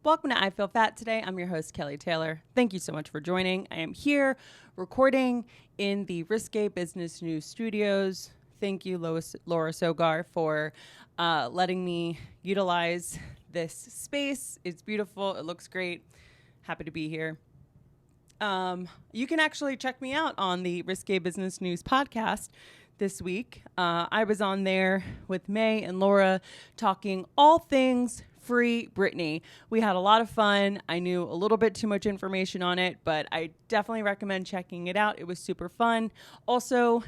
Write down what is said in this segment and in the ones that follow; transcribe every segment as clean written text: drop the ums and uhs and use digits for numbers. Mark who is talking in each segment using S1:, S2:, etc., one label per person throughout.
S1: Welcome to I Feel Fat Today. I'm your host, Kelly Taylor. Thank you so much for joining. I am here recording in the Risque Business News studios. Thank you, Laura Sogar, for letting me utilize this space. It's beautiful. It looks great. Happy to be here. You can actually check me out on the Risque Business News podcast this week. I was on there with May and Laura talking all things Free Britney. We had a lot of fun. I knew a little bit too much information on it, but I definitely recommend checking it out. It was super fun. Also,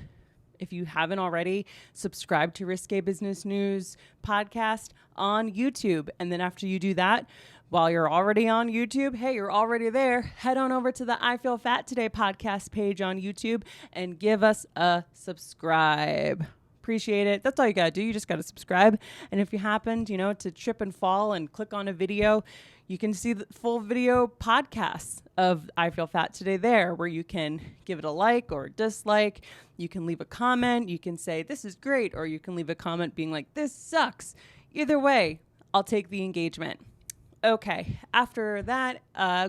S1: if you haven't already, subscribe to Risque Business News podcast on YouTube. And then after you do that, while you're already on YouTube, hey, you're already there, head on over to the I Feel Fat Today podcast page on YouTube and give us a subscribe. Appreciate it. That's all you got to do. You just got to subscribe. And if you happened, to trip and fall and click on a video, you can see the full video podcasts of I Feel Fat Today there, where you can give it a like or a dislike. You can leave a comment. You can say, this is great. Or you can leave a comment being like, this sucks. Either way, I'll take the engagement. Okay, after that,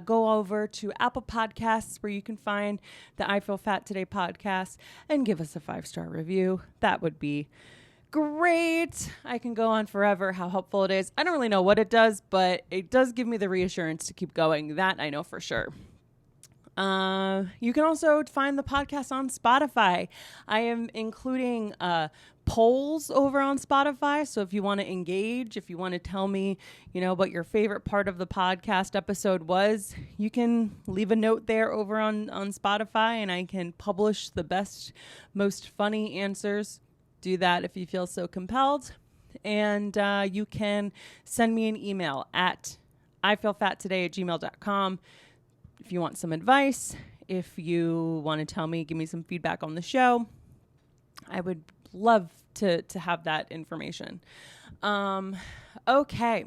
S1: go over to Apple Podcasts, where you can find the I Feel Fat Today podcast, and give us a 5-star review. That would be great. I can go on forever how helpful it is. I don't really know what it does, but it does give me the reassurance to keep going. That I know for sure. You can also find the podcast on Spotify. I am including polls over on Spotify. So if you want to engage, if you want to tell me, what your favorite part of the podcast episode was, you can leave a note there over on Spotify, and I can publish the best, most funny answers. Do that if you feel so compelled. And you can send me an email at ifeelfattoday@gmail.com. If you want some advice, if you want to give me some feedback on the show, I would love to have that information. Okay.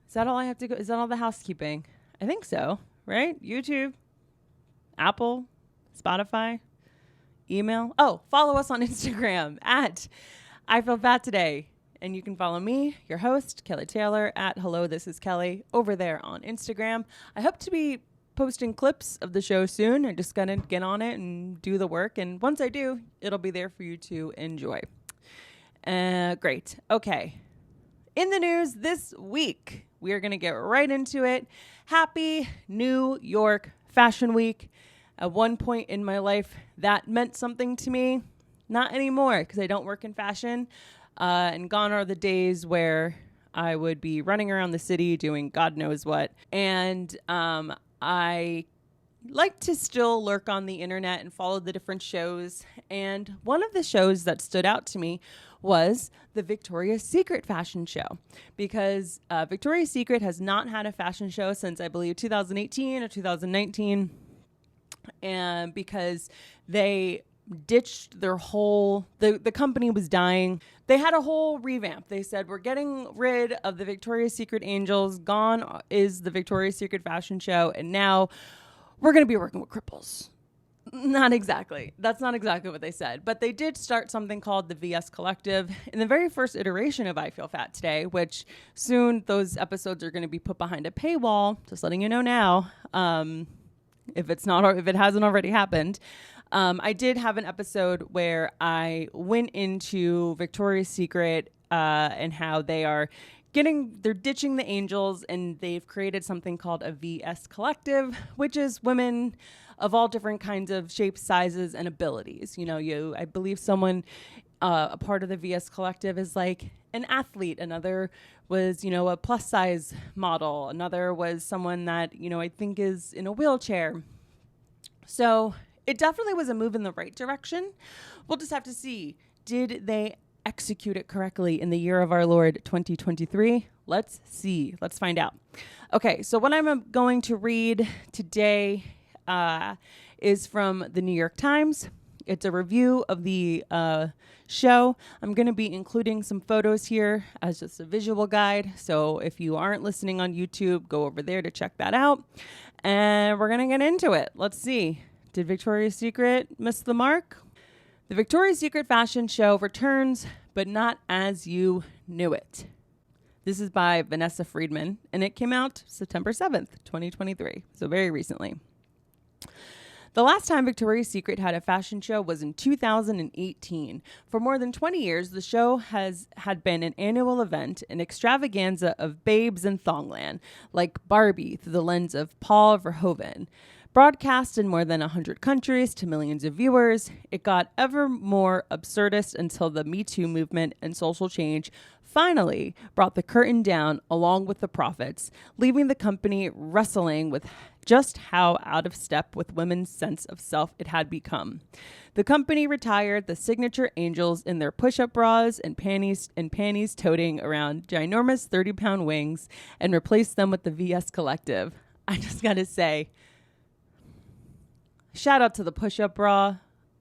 S1: Is that all I have to go? Is that all the housekeeping? I think so, right? YouTube, Apple, Spotify, email. Oh, follow us on Instagram at I Feel Fat Today. And you can follow me, your host, Kelly Taylor, at Hello, This is Kelly, over there on Instagram. I hope to be posting clips of the show soon. I'm just going to get on it and do the work. And once I do, it'll be there for you to enjoy. Great. Okay. In the news this week, we are going to get right into it. Happy New York Fashion Week. At one point in my life, that meant something to me. Not anymore, because I don't work in fashion. And gone are the days where I would be running around the city doing God knows what. And I like to still lurk on the internet and follow the different shows. And one of the shows that stood out to me was the Victoria's Secret fashion show, because Victoria's Secret has not had a fashion show since, I believe, 2018 or 2019. And because they ditched their whole, the company was dying. They had a whole revamp. They said, we're getting rid of the Victoria's Secret Angels. Gone is the Victoria's Secret fashion show. And now we're going to be working with cripples. Not exactly. That's not exactly what they said. But they did start something called the VS Collective in the very first iteration of I Feel Fat Today, which soon those episodes are going to be put behind a paywall. Just letting you know now, if it hasn't already happened. I did have an episode where I went into Victoria's Secret and how they're ditching the angels, and they've created something called a VS Collective, which is women of all different kinds of shapes, sizes, and abilities. I believe someone, a part of the VS Collective is like an athlete. Another was, a plus size model. Another was someone that, I think is in a wheelchair. So it definitely was a move in the right direction. We'll just have to see. Did they execute it correctly in the year of our Lord 2023? Let's see. Let's find out. Okay, so what I'm going to read today is from the New York Times. It's a review of the show. I'm going to be including some photos here as just a visual guide. So if you aren't listening on YouTube, go over there to check that out. And we're going to get into it. Let's see. Did Victoria's Secret miss the mark? The Victoria's Secret fashion show returns, but not as you knew it. This is by Vanessa Friedman, and it came out September 7th, 2023, so very recently. The last time Victoria's Secret had a fashion show was in 2018. For more than 20 years, the show had been an annual event, an extravaganza of babes in Thongland, like Barbie through the lens of Paul Verhoeven. Broadcast in more than 100 countries to millions of viewers, it got ever more absurdist until the Me Too movement and social change finally brought the curtain down along with the profits, leaving the company wrestling with just how out of step with women's sense of self it had become. The company retired the signature angels in their push-up bras and panties toting around ginormous 30-pound wings and replaced them with the VS Collective. I just gotta say, shout out to the push-up bra.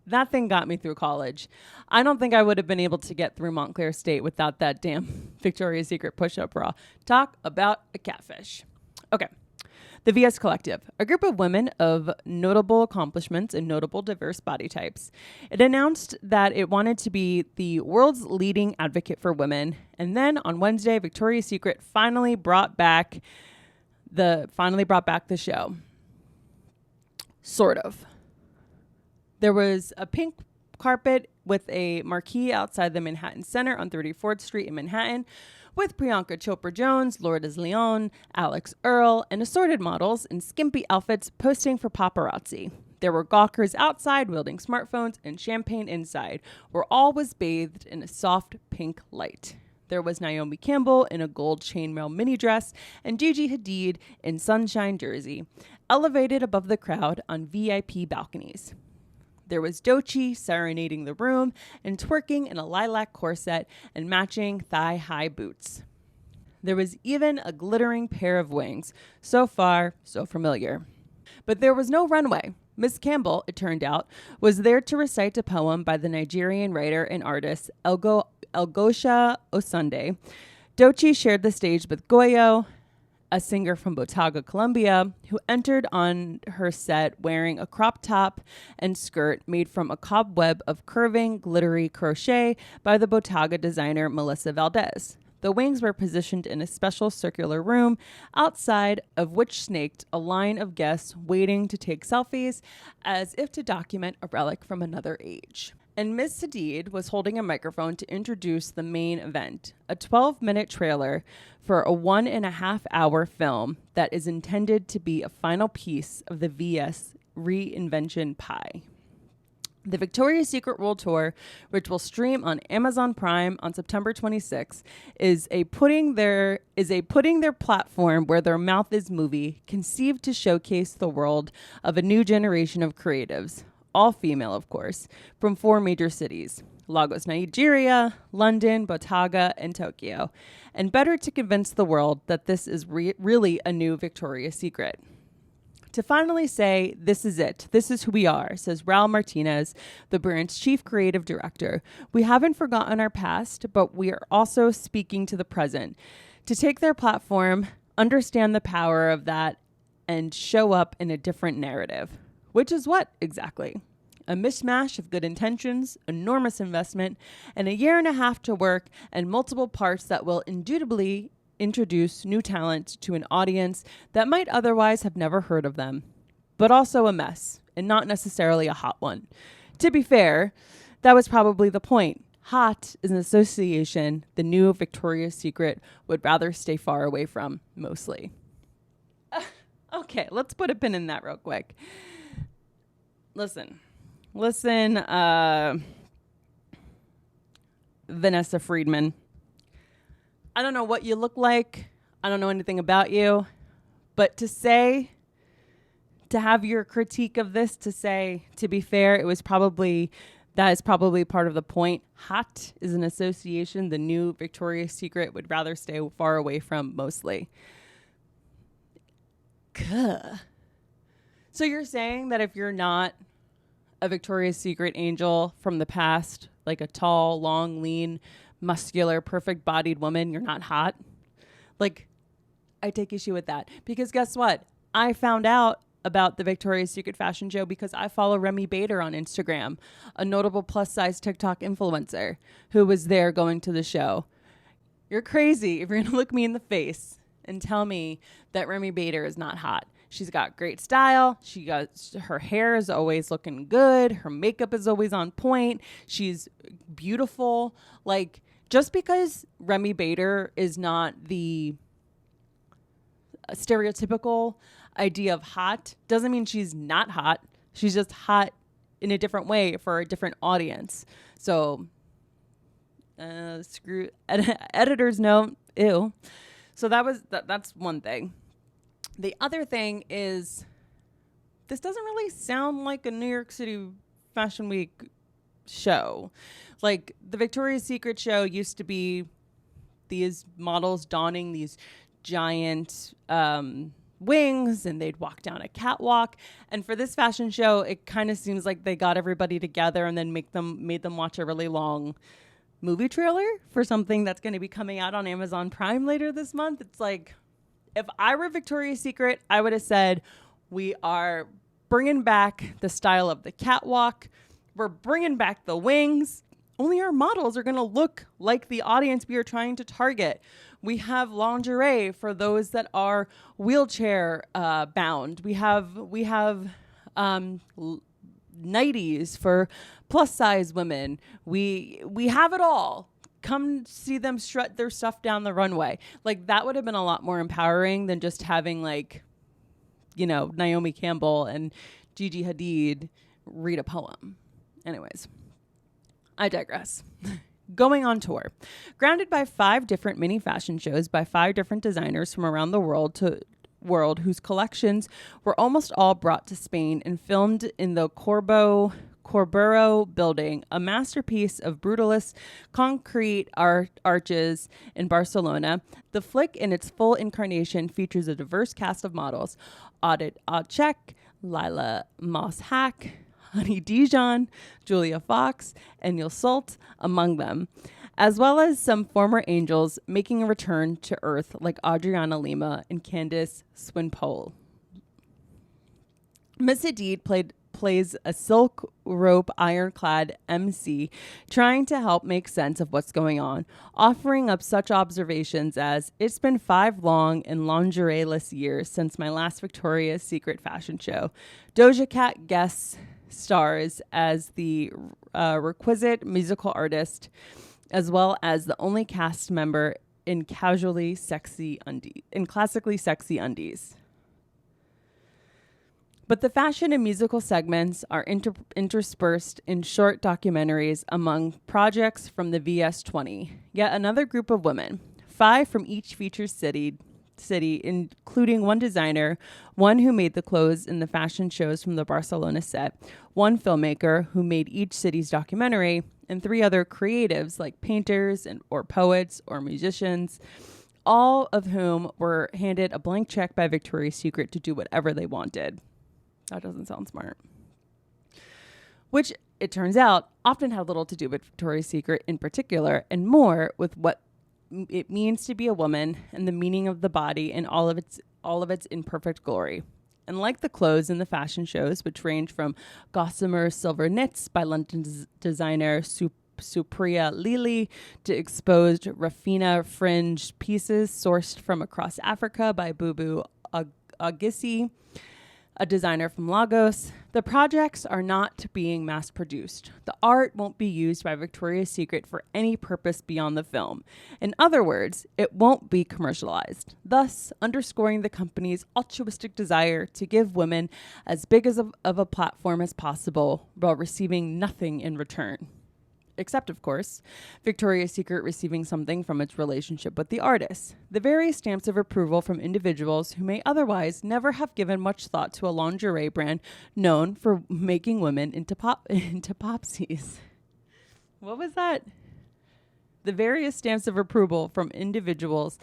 S1: That thing got me through college. I don't think I would have been able to get through Montclair State without that damn Victoria's Secret push-up bra. Talk about a catfish. Okay. The VS Collective, a group of women of notable accomplishments and notable diverse body types. It announced that it wanted to be the world's leading advocate for women. And then on Wednesday, Victoria's Secret finally brought back the show. Sort of. There was a pink carpet with a marquee outside the Manhattan Center on 34th Street in Manhattan with Priyanka Chopra Jones, Lourdes Leon, Alex Earle, and assorted models in skimpy outfits posting for paparazzi. There were gawkers outside wielding smartphones and champagne inside, where all was bathed in a soft pink light. There was Naomi Campbell in a gold chainmail mini dress and Gigi Hadid in sunshine jersey, elevated above the crowd on VIP balconies. There was Doechii serenading the room and twerking in a lilac corset and matching thigh-high boots. There was even a glittering pair of wings. So far, so familiar. But there was no runway. Miss Campbell, it turned out, was there to recite a poem by the Nigerian writer and artist Elgosha Osunde. Doechii shared the stage with Goyo, a singer from Botaga, Colombia, who entered on her set wearing a crop top and skirt made from a cobweb of curving, glittery crochet by the Botaga designer Melissa Valdez. The wings were positioned in a special circular room, outside of which snaked a line of guests waiting to take selfies, as if to document a relic from another age. And Miss Hadid was holding a microphone to introduce the main event, a 12-minute trailer for a 1.5-hour film that is intended to be a final piece of the VS reinvention pie. The Victoria's Secret World Tour, which will stream on Amazon Prime on September 26th, is a putting their platform where their mouth is movie, conceived to showcase the world of a new generation of creatives. All female, of course, from 4 major cities, Lagos, Nigeria, London, Botaga, and Tokyo. And better to convince the world that this is really a new Victoria's Secret. To finally say, this is it, this is who we are, says Raul Martinez, the brand's chief creative director. We haven't forgotten our past, but we are also speaking to the present. To take their platform, understand the power of that, and show up in a different narrative. Which is what, exactly? A mishmash of good intentions, enormous investment, and a 1.5 years to work, and multiple parts that will indubitably introduce new talent to an audience that might otherwise have never heard of them. But also a mess, and not necessarily a hot one. To be fair, that was probably the point. Hot is an association the new Victoria's Secret would rather stay far away from, mostly. Okay, let's put a pin in that real quick. Listen, Vanessa Friedman. I don't know what you look like. I don't know anything about you. But to have your critique of this, to be fair, that is probably part of the point. Hot is an association the new Victoria's Secret would rather stay far away from, mostly. Gah. So you're saying that if you're not a Victoria's Secret angel from the past, like a tall, long, lean, muscular, perfect-bodied woman, you're not hot? Like, I take issue with that. Because guess what? I found out about the Victoria's Secret fashion show because I follow Remy Bader on Instagram, a notable plus-size TikTok influencer who was there going to the show. You're crazy if you're going to look me in the face and tell me that Remy Bader is not hot. She's got great style. Her hair is always looking good. Her makeup is always on point. She's beautiful. Like, just because Remy Bader is not the stereotypical idea of hot doesn't mean she's not hot. She's just hot in a different way for a different audience. So, screw editor's note. Ew. So that's one thing. The other thing is, this doesn't really sound like a New York City Fashion Week show. Like, the Victoria's Secret show used to be these models donning these giant wings, and they'd walk down a catwalk. And for this fashion show, it kind of seems like they got everybody together and then made them watch a really long movie trailer for something that's going to be coming out on Amazon Prime later this month. It's like, if I were Victoria's Secret, I would have said, we are bringing back the style of the catwalk. We're bringing back the wings. Only our models are going to look like the audience we are trying to target. We have lingerie for those that are wheelchair bound. We have nighties for plus size women. We have it all. Come see them strut their stuff down the runway. Like, that would have been a lot more empowering than just having, like, you know, Naomi Campbell and Gigi Hadid read a poem. Anyways, I digress. Going on tour. Grounded by 5 different mini fashion shows by 5 different designers from around the world whose collections were almost all brought to Spain and filmed in the Corbero building, a masterpiece of brutalist concrete arches in Barcelona. The flick in its full incarnation features a diverse cast of models: Audit Acek, Lila Moss-Hack, Honey Dijon, Julia Fox, and Yusult among them, as well as some former angels making a return to Earth like Adriana Lima and Candice Swinpole. Miss Hadid plays a silk rope ironclad MC trying to help make sense of what's going on, offering up such observations as, "It's been 5 long and lingerie-less years since my last Victoria's Secret fashion show." Doja Cat guest stars as the requisite musical artist, as well as the only cast member in classically sexy undies. But the fashion and musical segments are interspersed in short documentaries among projects from the VS20. Yet another group of women, 5 from each featured city, including one designer, one who made the clothes in the fashion shows from the Barcelona set, one filmmaker who made each city's documentary, and 3 other creatives like painters or poets or musicians, all of whom were handed a blank check by Victoria's Secret to do whatever they wanted. That doesn't sound smart. Which, it turns out, often had little to do with Victoria's Secret in particular, and more with what it means to be a woman and the meaning of the body in all of its imperfect glory. And like the clothes in the fashion shows, which range from gossamer silver knits by London designer Supriya Lili to exposed raffina fringe pieces sourced from across Africa by Bubu Agissi, a designer from Lagos, the projects are not being mass-produced. The art won't be used by Victoria's Secret for any purpose beyond the film. In other words, it won't be commercialized, thus underscoring the company's altruistic desire to give women as big of a platform as possible while receiving nothing in return. Except, of course, Victoria's Secret receiving something from its relationship with the artist. The various stamps of approval from individuals who may otherwise never have given much thought to a lingerie brand known for making women into popsies. What was that? The various stamps of approval from individuals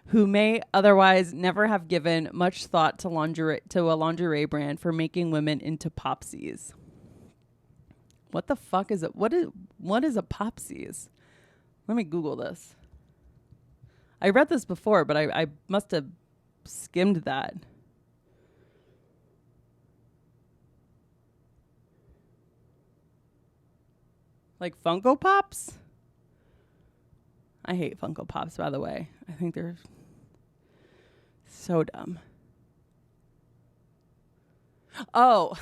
S1: who may otherwise never have given much thought to a lingerie brand for making women into popsies. What the fuck is it? What is a popsies? Let me Google this. I read this before, but I must have skimmed that. Like Funko Pops? I hate Funko Pops, by the way. I think they're so dumb. Oh.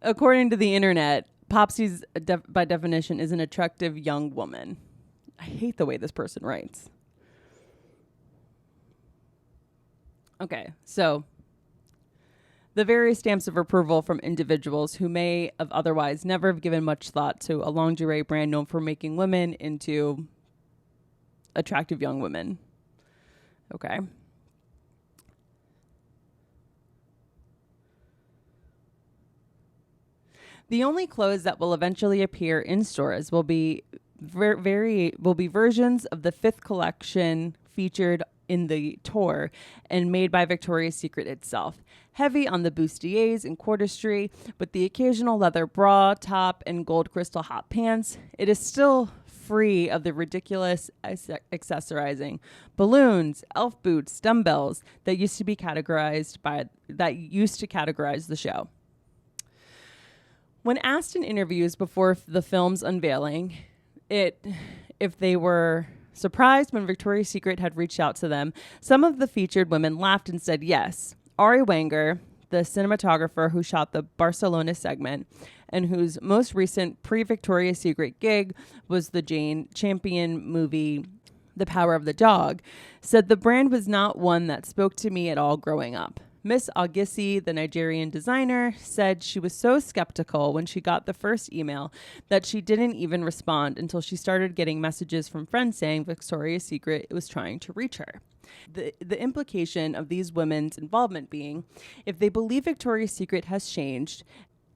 S1: According to the internet, Popsies, by definition, is an attractive young woman. I hate the way this person writes. Okay, so the various stamps of approval from individuals who may have otherwise never have given much thought to a lingerie brand known for making women into attractive young women. Okay. The only clothes that will eventually appear in stores will be versions of the 5th collection featured in the tour and made by Victoria's Secret itself. Heavy on the bustiers and cordistry, with the occasional leather bra, top, and gold crystal hot pants, it is still free of the ridiculous accessorizing, balloons, elf boots, dumbbells that used to categorize the show. When asked in interviews before the film's unveiling, if they were surprised when Victoria's Secret had reached out to them, some of the featured women laughed and said yes. Ari Wenger, the cinematographer who shot the Barcelona segment and whose most recent pre-Victoria's Secret gig was the Jane Champion movie The Power of the Dog, said the brand was not one that spoke to me at all growing up. Miss Augisi, the Nigerian designer, said she was so skeptical when she got the first email that she didn't even respond until she started getting messages from friends saying Victoria's Secret was trying to reach her. The implication of these women's involvement being, if they believe Victoria's Secret has changed,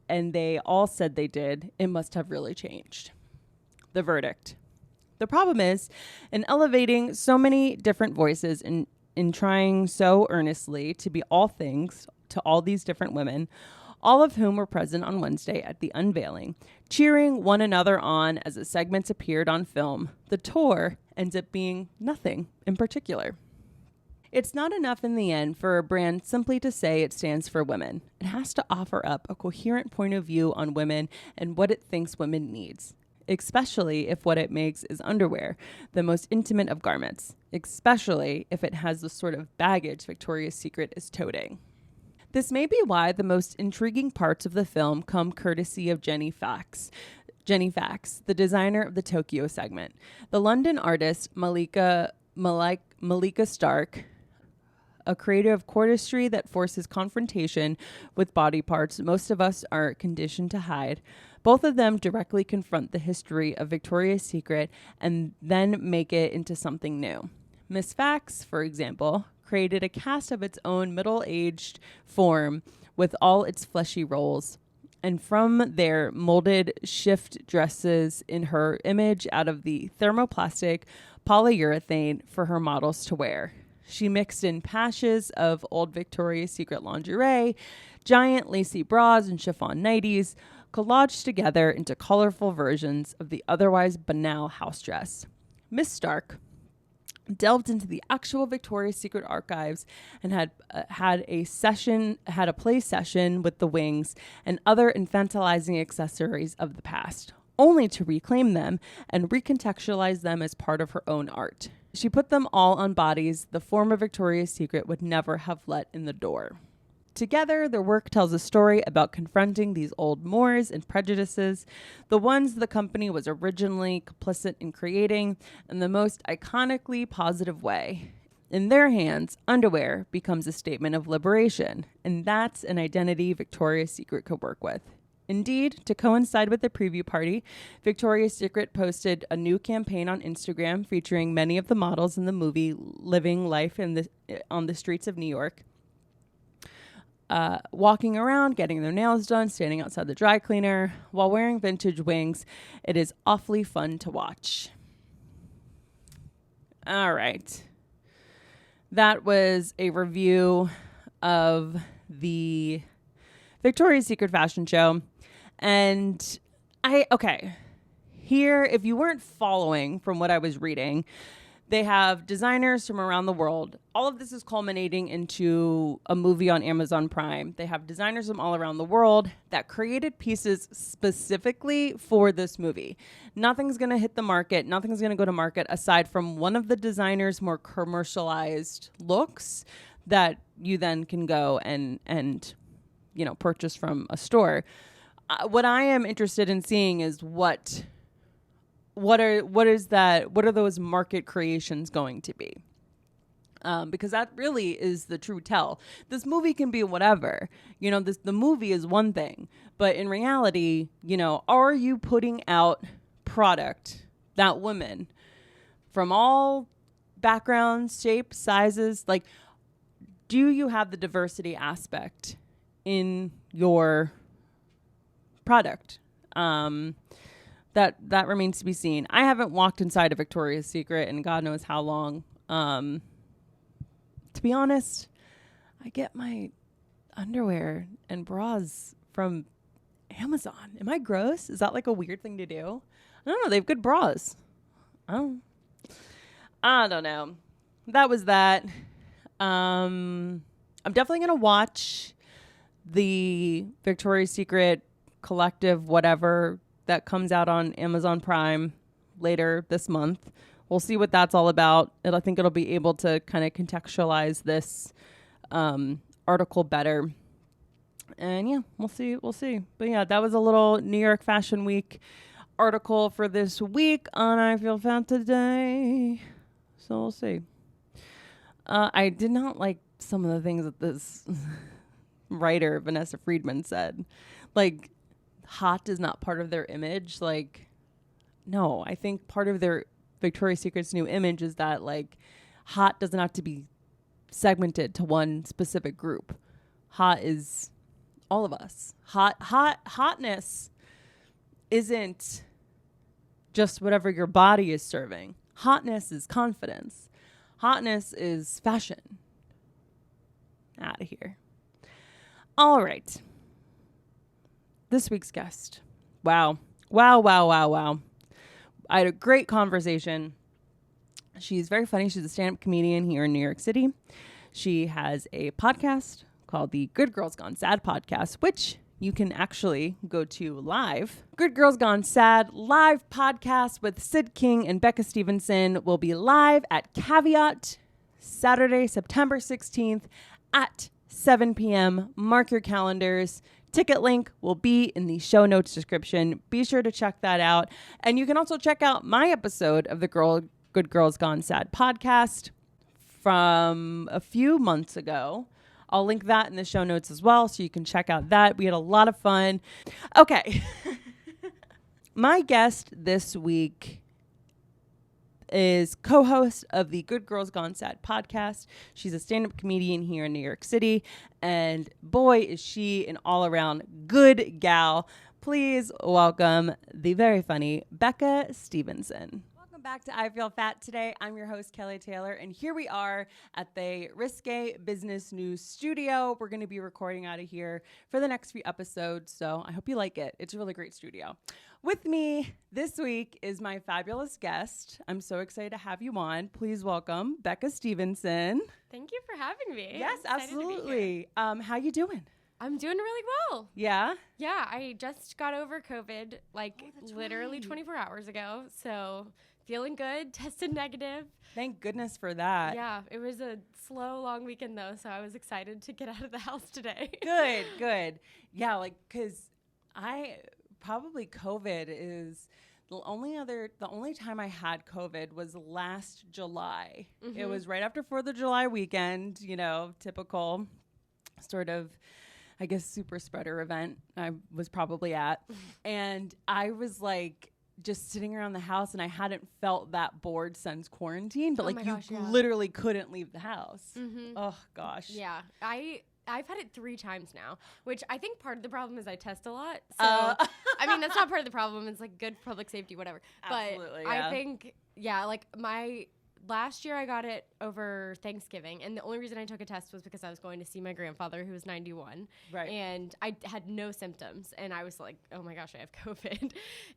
S1: and they all said they did, it must have really changed. The verdict. The problem is, in elevating so many different voices in trying so earnestly to be all things to all these different women, all of whom were present on Wednesday at the unveiling, cheering one another on as the segments appeared on film, the tour ends up being nothing in particular. It's not enough in the end for a brand simply to say it stands for women. It has to offer up a coherent point of view on women and what it thinks women needs, especially if what it makes is underwear, the most intimate of garments, especially if it has the sort of baggage Victoria's Secret is toting. This may be why the most intriguing parts of the film come courtesy of Jenny Fax, the designer of the Tokyo segment. The London artist Malika Stark, a creator of cordistry that forces confrontation with body parts most of us are conditioned to hide. Both of them directly confront the history of Victoria's Secret and then make it into something new. Miss Fax, for example, created a cast of its own middle-aged form with all its fleshy rolls, and from there molded shift dresses in her image out of the thermoplastic polyurethane for her models to wear. She mixed in patches of old Victoria's Secret lingerie, giant lacy bras and chiffon nighties, collaged together into colorful versions of the otherwise banal house dress. Miss Stark delved into the actual Victoria's Secret archives and had a play session with the wings and other infantilizing accessories of the past, only to reclaim them and recontextualize them as part of her own art. She put them all on bodies the former Victoria's Secret would never have let in the door. Together, their work tells a story about confronting these old mores and prejudices, the ones the company was originally complicit in creating, in the most iconically positive way. In their hands, underwear becomes a statement of liberation, and that's an identity Victoria's Secret could work with. Indeed, to coincide with the preview party, Victoria's Secret posted a new campaign on Instagram featuring many of the models in the movie living life on the streets of New York. Walking around, getting their nails done, standing outside the dry cleaner, while wearing vintage wings. It is awfully fun to watch. All right. That was a review of the Victoria's Secret fashion show. And here, if you weren't following from what I was reading, They have designers from around the world. All of this is culminating into a movie on Amazon Prime. They have designers from all around the world that created pieces specifically for this movie. Nothing's going to hit the market. Nothing's going to go to market aside from one of the designers' more commercialized looks that you then can go and purchase from a store. What I am interested in seeing is what are those market creations going to be? Because that really is the true tell. This movie can be whatever. The movie is one thing, but in reality, are you putting out product that women from all backgrounds, shapes, sizes, like, do you have the diversity aspect in your product? That remains to be seen. I haven't walked inside a Victoria's Secret in God knows how long. To be honest, I get my underwear and bras from Amazon. Am I gross? Is that like a weird thing to do? I don't know. They have good bras. I don't know. That was that. I'm definitely going to watch the Victoria's Secret collective, whatever, that comes out on Amazon Prime later this month. We'll see what that's all about. I think it'll be able to kind of contextualize this article better. And yeah, we'll see. But yeah, that was a little New York Fashion Week article for this week on I Feel Fat Today. So we'll see. I did not like some of the things that this writer, Vanessa Friedman, said. Like, hot is not part of their image. Like, no, I think part of their Victoria's Secret's new image is that, like, hot doesn't have to be segmented to one specific group. Hot is all of us. Hotness isn't just whatever your body is serving. Hotness is confidence. Hotness is fashion. Out of here. All right. This week's guest. Wow. I had a great conversation. She's very funny. She's a stand-up comedian here in New York City. She has a podcast called the Good Girls Gone Sad podcast, which you can actually go to live. Good Girls Gone Sad live podcast with Sid King and Becca Stephenson will be live at Caveat Saturday, September 16th at 7 p.m. Mark your calendars. Ticket link will be in the show notes description. Be sure to check that out. And you can also check out my episode of the Good Girls Gone Sad podcast from a few months ago. I'll link that in the show notes as well, so you can check out that. We had a lot of fun. Okay. My guest this week is co-host of the Good Girls Gone Sad podcast. She's a stand-up comedian here in New York City, and boy, is she an all-around good gal. Please welcome the very funny Becca Stephenson. Welcome back to I Feel Fat Today. I'm your host, Kelly Taylor, and here we are at the Risque Business News studio. We're going to be recording out of here for the next few episodes, so I hope you like it. It's a really great studio. With me this week is my fabulous guest. I'm so excited to have you on. Please welcome Becca Stephenson.
S2: Thank you for having me.
S1: Yes, absolutely. How you doing?
S2: I'm doing really well.
S1: Yeah?
S2: Yeah, I just got over COVID literally 24 hours ago. So feeling good, tested negative.
S1: Thank goodness for that.
S2: Yeah, it was a slow, long weekend though. So I was excited to get out of the house today.
S1: Good. Yeah, because probably COVID is the only time I had COVID was last July. Mm-hmm. It was right after 4th of July weekend, typical sort of, I guess, super spreader event I was probably at. And I was like just sitting around the house, and I hadn't felt that bored since quarantine, but literally couldn't leave the house. Mm-hmm. Oh gosh.
S2: Yeah. I've had it 3 times now, which I think part of the problem is I test a lot. So, I mean, that's not part of the problem. It's like good public safety, whatever. Absolutely, but yeah. I think, like last year I got it over Thanksgiving, and the only reason I took a test was because I was going to see my grandfather, who was 91.
S1: Right.
S2: And I had no symptoms, and I was like, oh my gosh, I have COVID.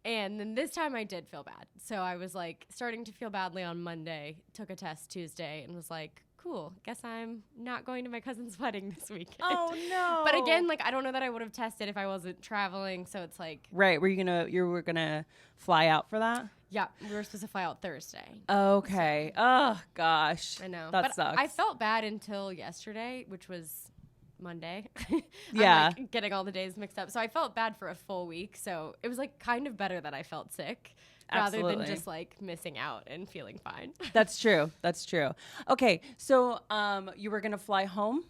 S2: And then this time I did feel bad. So I was like starting to feel badly on Monday, took a test Tuesday, and was like, cool, guess I'm not going to my cousin's wedding this weekend.
S1: Oh no.
S2: But again, like, I don't know that I would have tested if I wasn't traveling, so it's like.
S1: Right, you were gonna fly out for that?
S2: Yeah, we were supposed to fly out Thursday.
S1: Okay. Oh gosh.
S2: I know.
S1: That
S2: but
S1: sucks.
S2: I felt bad until yesterday, which was Monday.
S1: Yeah.
S2: I'm like getting all the days mixed up. So I felt bad for a full week. So it was like kind of better that I felt sick.
S1: Absolutely.
S2: Rather than just like missing out and feeling fine.
S1: That's true. Okay, so you were gonna fly home?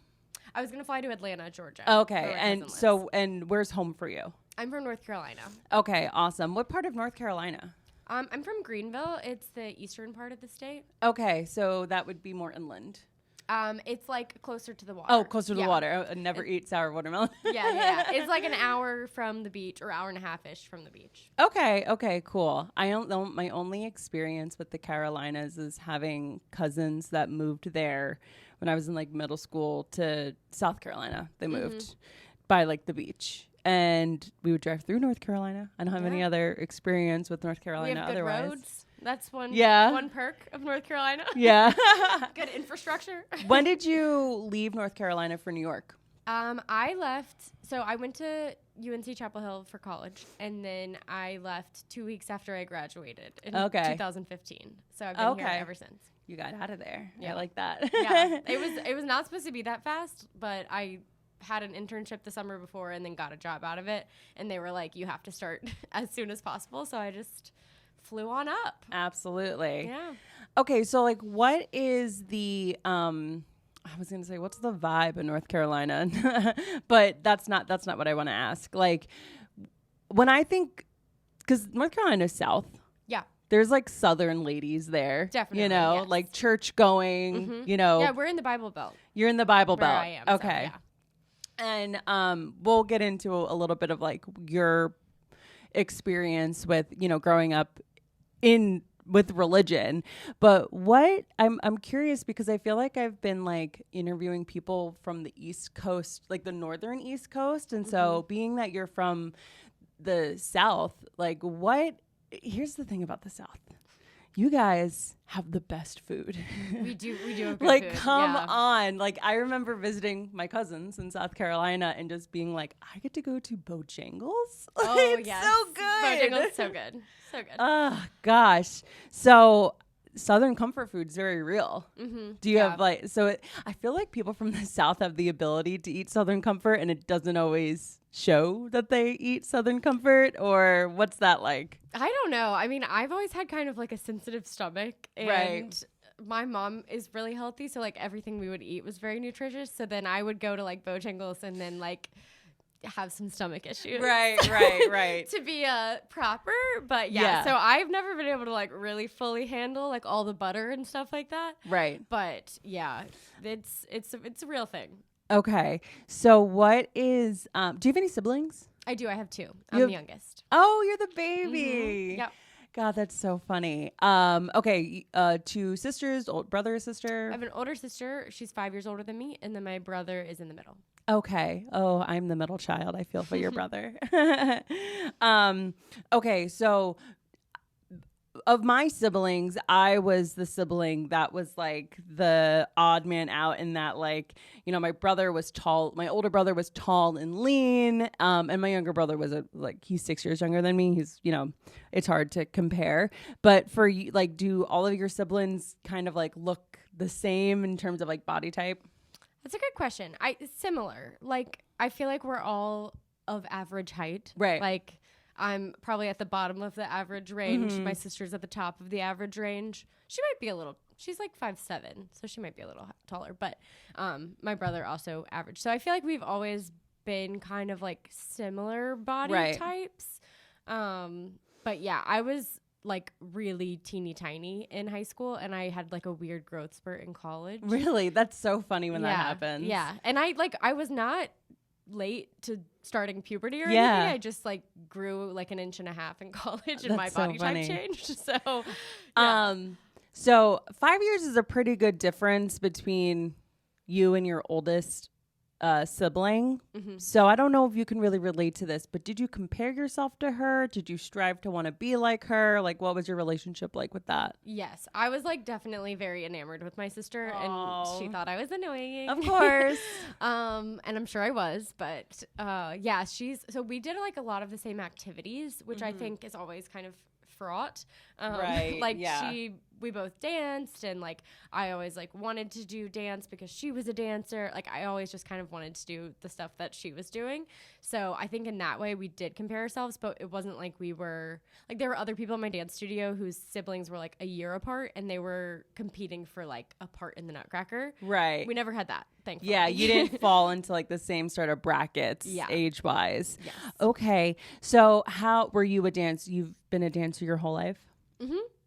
S2: I was gonna fly to Atlanta, Georgia.
S1: Okay, and where's home for you?
S2: I'm from North Carolina.
S1: Okay, awesome. What part of North Carolina?
S2: I'm from Greenville. It's the eastern part of the state.
S1: Okay, so that would be more inland.
S2: It's like closer to the water.
S1: Oh, closer to the water. I never eat sour watermelon.
S2: Yeah. It's like an hour from the beach, or hour and a half-ish from the beach.
S1: Okay, cool. I don't know. My only experience with the Carolinas is having cousins that moved there when I was in like middle school to South Carolina. They moved by like the beach. And we would drive through North Carolina. I don't have any other experience with North Carolina
S2: we have
S1: otherwise.
S2: Good roads. That's one perk of North Carolina.
S1: Yeah.
S2: Good infrastructure.
S1: When did you leave North Carolina for New York?
S2: I left. So I went to UNC Chapel Hill for college, and then I left 2 weeks after I graduated in 2015. So I've been here ever since.
S1: You got out of there.
S2: Yeah.
S1: I like that.
S2: Yeah. It was not supposed to be that fast, but I had an internship the summer before and then got a job out of it, and they were like, you have to start as soon as possible. So I just flew on up.
S1: Absolutely.
S2: Yeah.
S1: Okay, so like what is the I was going to say what's the vibe in North Carolina? But that's not what I want to ask. Like when I think, cuz North Carolina is south.
S2: Yeah.
S1: There's like southern ladies there.
S2: Definitely.
S1: You know,
S2: yes.
S1: like church going, you know.
S2: Yeah, we're in the Bible Belt.
S1: You're in the Bible
S2: Where
S1: Belt.
S2: I am.
S1: Okay.
S2: So, yeah.
S1: And we'll get into a little bit of like your experience with, you know, growing up with religion. But what I'm curious, because I feel like I've been like interviewing people from the East Coast, like the northern East Coast. And so being that you're from the South, like here's the thing about the South. You guys have the best food.
S2: We do have good
S1: like,
S2: food.
S1: come on. Like, I remember visiting my cousins in South Carolina and just being like, I get to go to Bojangles?
S2: Oh,
S1: it's
S2: yes.
S1: so good.
S2: Bojangles, so good. So good.
S1: Oh, gosh. So Southern comfort food is very real. Do you have like, I feel like people from the South have the ability to eat Southern comfort, and it doesn't always show that they eat Southern comfort, or what's that like?
S2: I don't know. I mean, I've always had kind of like a sensitive stomach, and my mom is really healthy, so like everything we would eat was very nutritious. So then I would go to like Bojangles and then like have some stomach issues.
S1: Right.
S2: To be proper. But yeah, so I've never been able to like really fully handle like all the butter and stuff like that.
S1: Right.
S2: But yeah, it's a real thing.
S1: Okay. So what is, do you have any siblings?
S2: I do. I have two. I'm the youngest.
S1: Oh, you're the baby.
S2: Yep.
S1: God, that's so funny. Okay. Two sisters, brother, sister.
S2: I have an older sister. She's 5 years older than me. And then my brother is in the middle.
S1: Okay. Oh, I'm the middle child. I feel for your brother. Okay. So of my siblings, I was the sibling that was like the odd man out, in that, like, you know, my brother was tall. My older brother was tall and lean. And my younger brother was he's 6 years younger than me. He's, you know, it's hard to compare. But for you, like, do all of your siblings kind of like look the same in terms of like body type?
S2: That's a good question. Similar. Like, I feel like we're all of average height.
S1: Right.
S2: Like, I'm probably at the bottom of the average range. My sister's at the top of the average range. She might be she's like 5'7", so she might be a little taller. But my brother also average. So I feel like we've always been kind of like similar body types. But yeah, I was like really teeny tiny in high school, and I had like a weird growth spurt in college.
S1: Really? That's so funny when that happens.
S2: Yeah. And I was not late to starting puberty or anything. I just like grew like an inch and a half in college, and my body type changed. So
S1: So 5 years is a pretty good difference between you and your oldest sibling. So I don't know if you can really relate to this, but did you compare yourself to her? Did you strive to want to be like her? Like, what was your relationship like with that?
S2: Yes, I was like definitely very enamored with my sister, and she thought I was annoying.
S1: Of course.
S2: And I'm sure I was, but yeah, so we did like a lot of the same activities, which I think is always kind of fraught.
S1: Right.
S2: Like
S1: yeah.
S2: we both danced, and like I always like wanted to do dance because she was a dancer. Like I always just kind of wanted to do the stuff that she was doing. So I think in that way we did compare ourselves, but it wasn't like we were like, there were other people in my dance studio whose siblings were like a year apart, and they were competing for like a part in the Nutcracker.
S1: Right.
S2: We never had that, thankfully.
S1: Yeah, you didn't fall into like the same sort of brackets age wise.
S2: Yes.
S1: Okay. So how were you a dancer? You've been a dancer your whole life?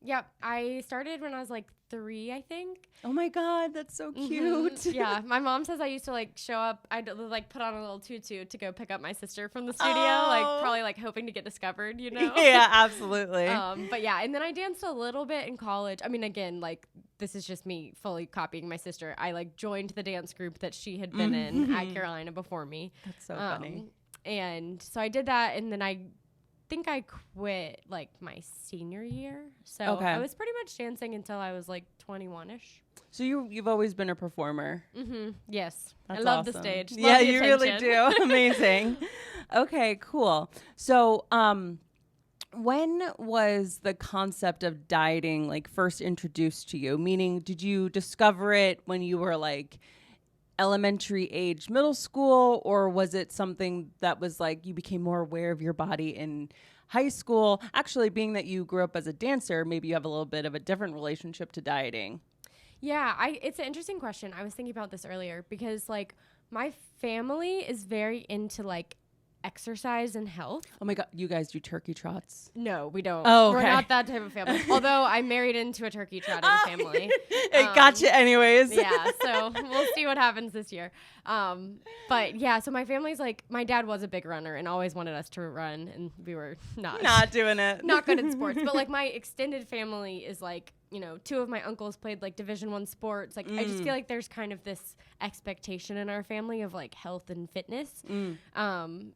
S2: Yep. I started when I was like 3, I think.
S1: Oh my God, that's so cute.
S2: Yeah. My mom says I used to like show up. I'd like put on a little tutu to go pick up my sister from the studio, like probably like hoping to get discovered, you know?
S1: Yeah, absolutely.
S2: But yeah. And then I danced a little bit in college. I mean, again, like this is just me fully copying my sister. I like joined the dance group that she had been in at Carolina before me.
S1: That's so funny.
S2: And so I did that, and then I think I quit like my senior year. So I was pretty much dancing until I was like 21-ish.
S1: So you've always been a performer.
S2: Yes.
S1: That's
S2: I love
S1: awesome.
S2: the stage. Love
S1: Yeah,
S2: the
S1: you
S2: attention.
S1: really do. Amazing. Okay, cool. So when was the concept of dieting like first introduced to you? Meaning, did you discover it when you were like elementary age, middle school, or was it something that was like you became more aware of your body in high school? Actually, being that you grew up as a dancer, maybe you have a little bit of a different relationship to dieting.
S2: Yeah, it's an interesting question. I was thinking about this earlier because like my family is very into like exercise and health.
S1: Oh my God, you guys do turkey trots?
S2: No, we don't.
S1: Oh, okay.
S2: We're not that type of family. Although I married into a turkey trotting family.
S1: It got you anyways.
S2: Yeah, so we'll see what happens this year. But yeah, so my family's like, my dad was a big runner and always wanted us to run, and we were not
S1: doing it.
S2: not good at sports. But like my extended family is like, you know, 2 of my uncles played like Division I sports. Like I just feel like there's kind of this expectation in our family of like health and fitness.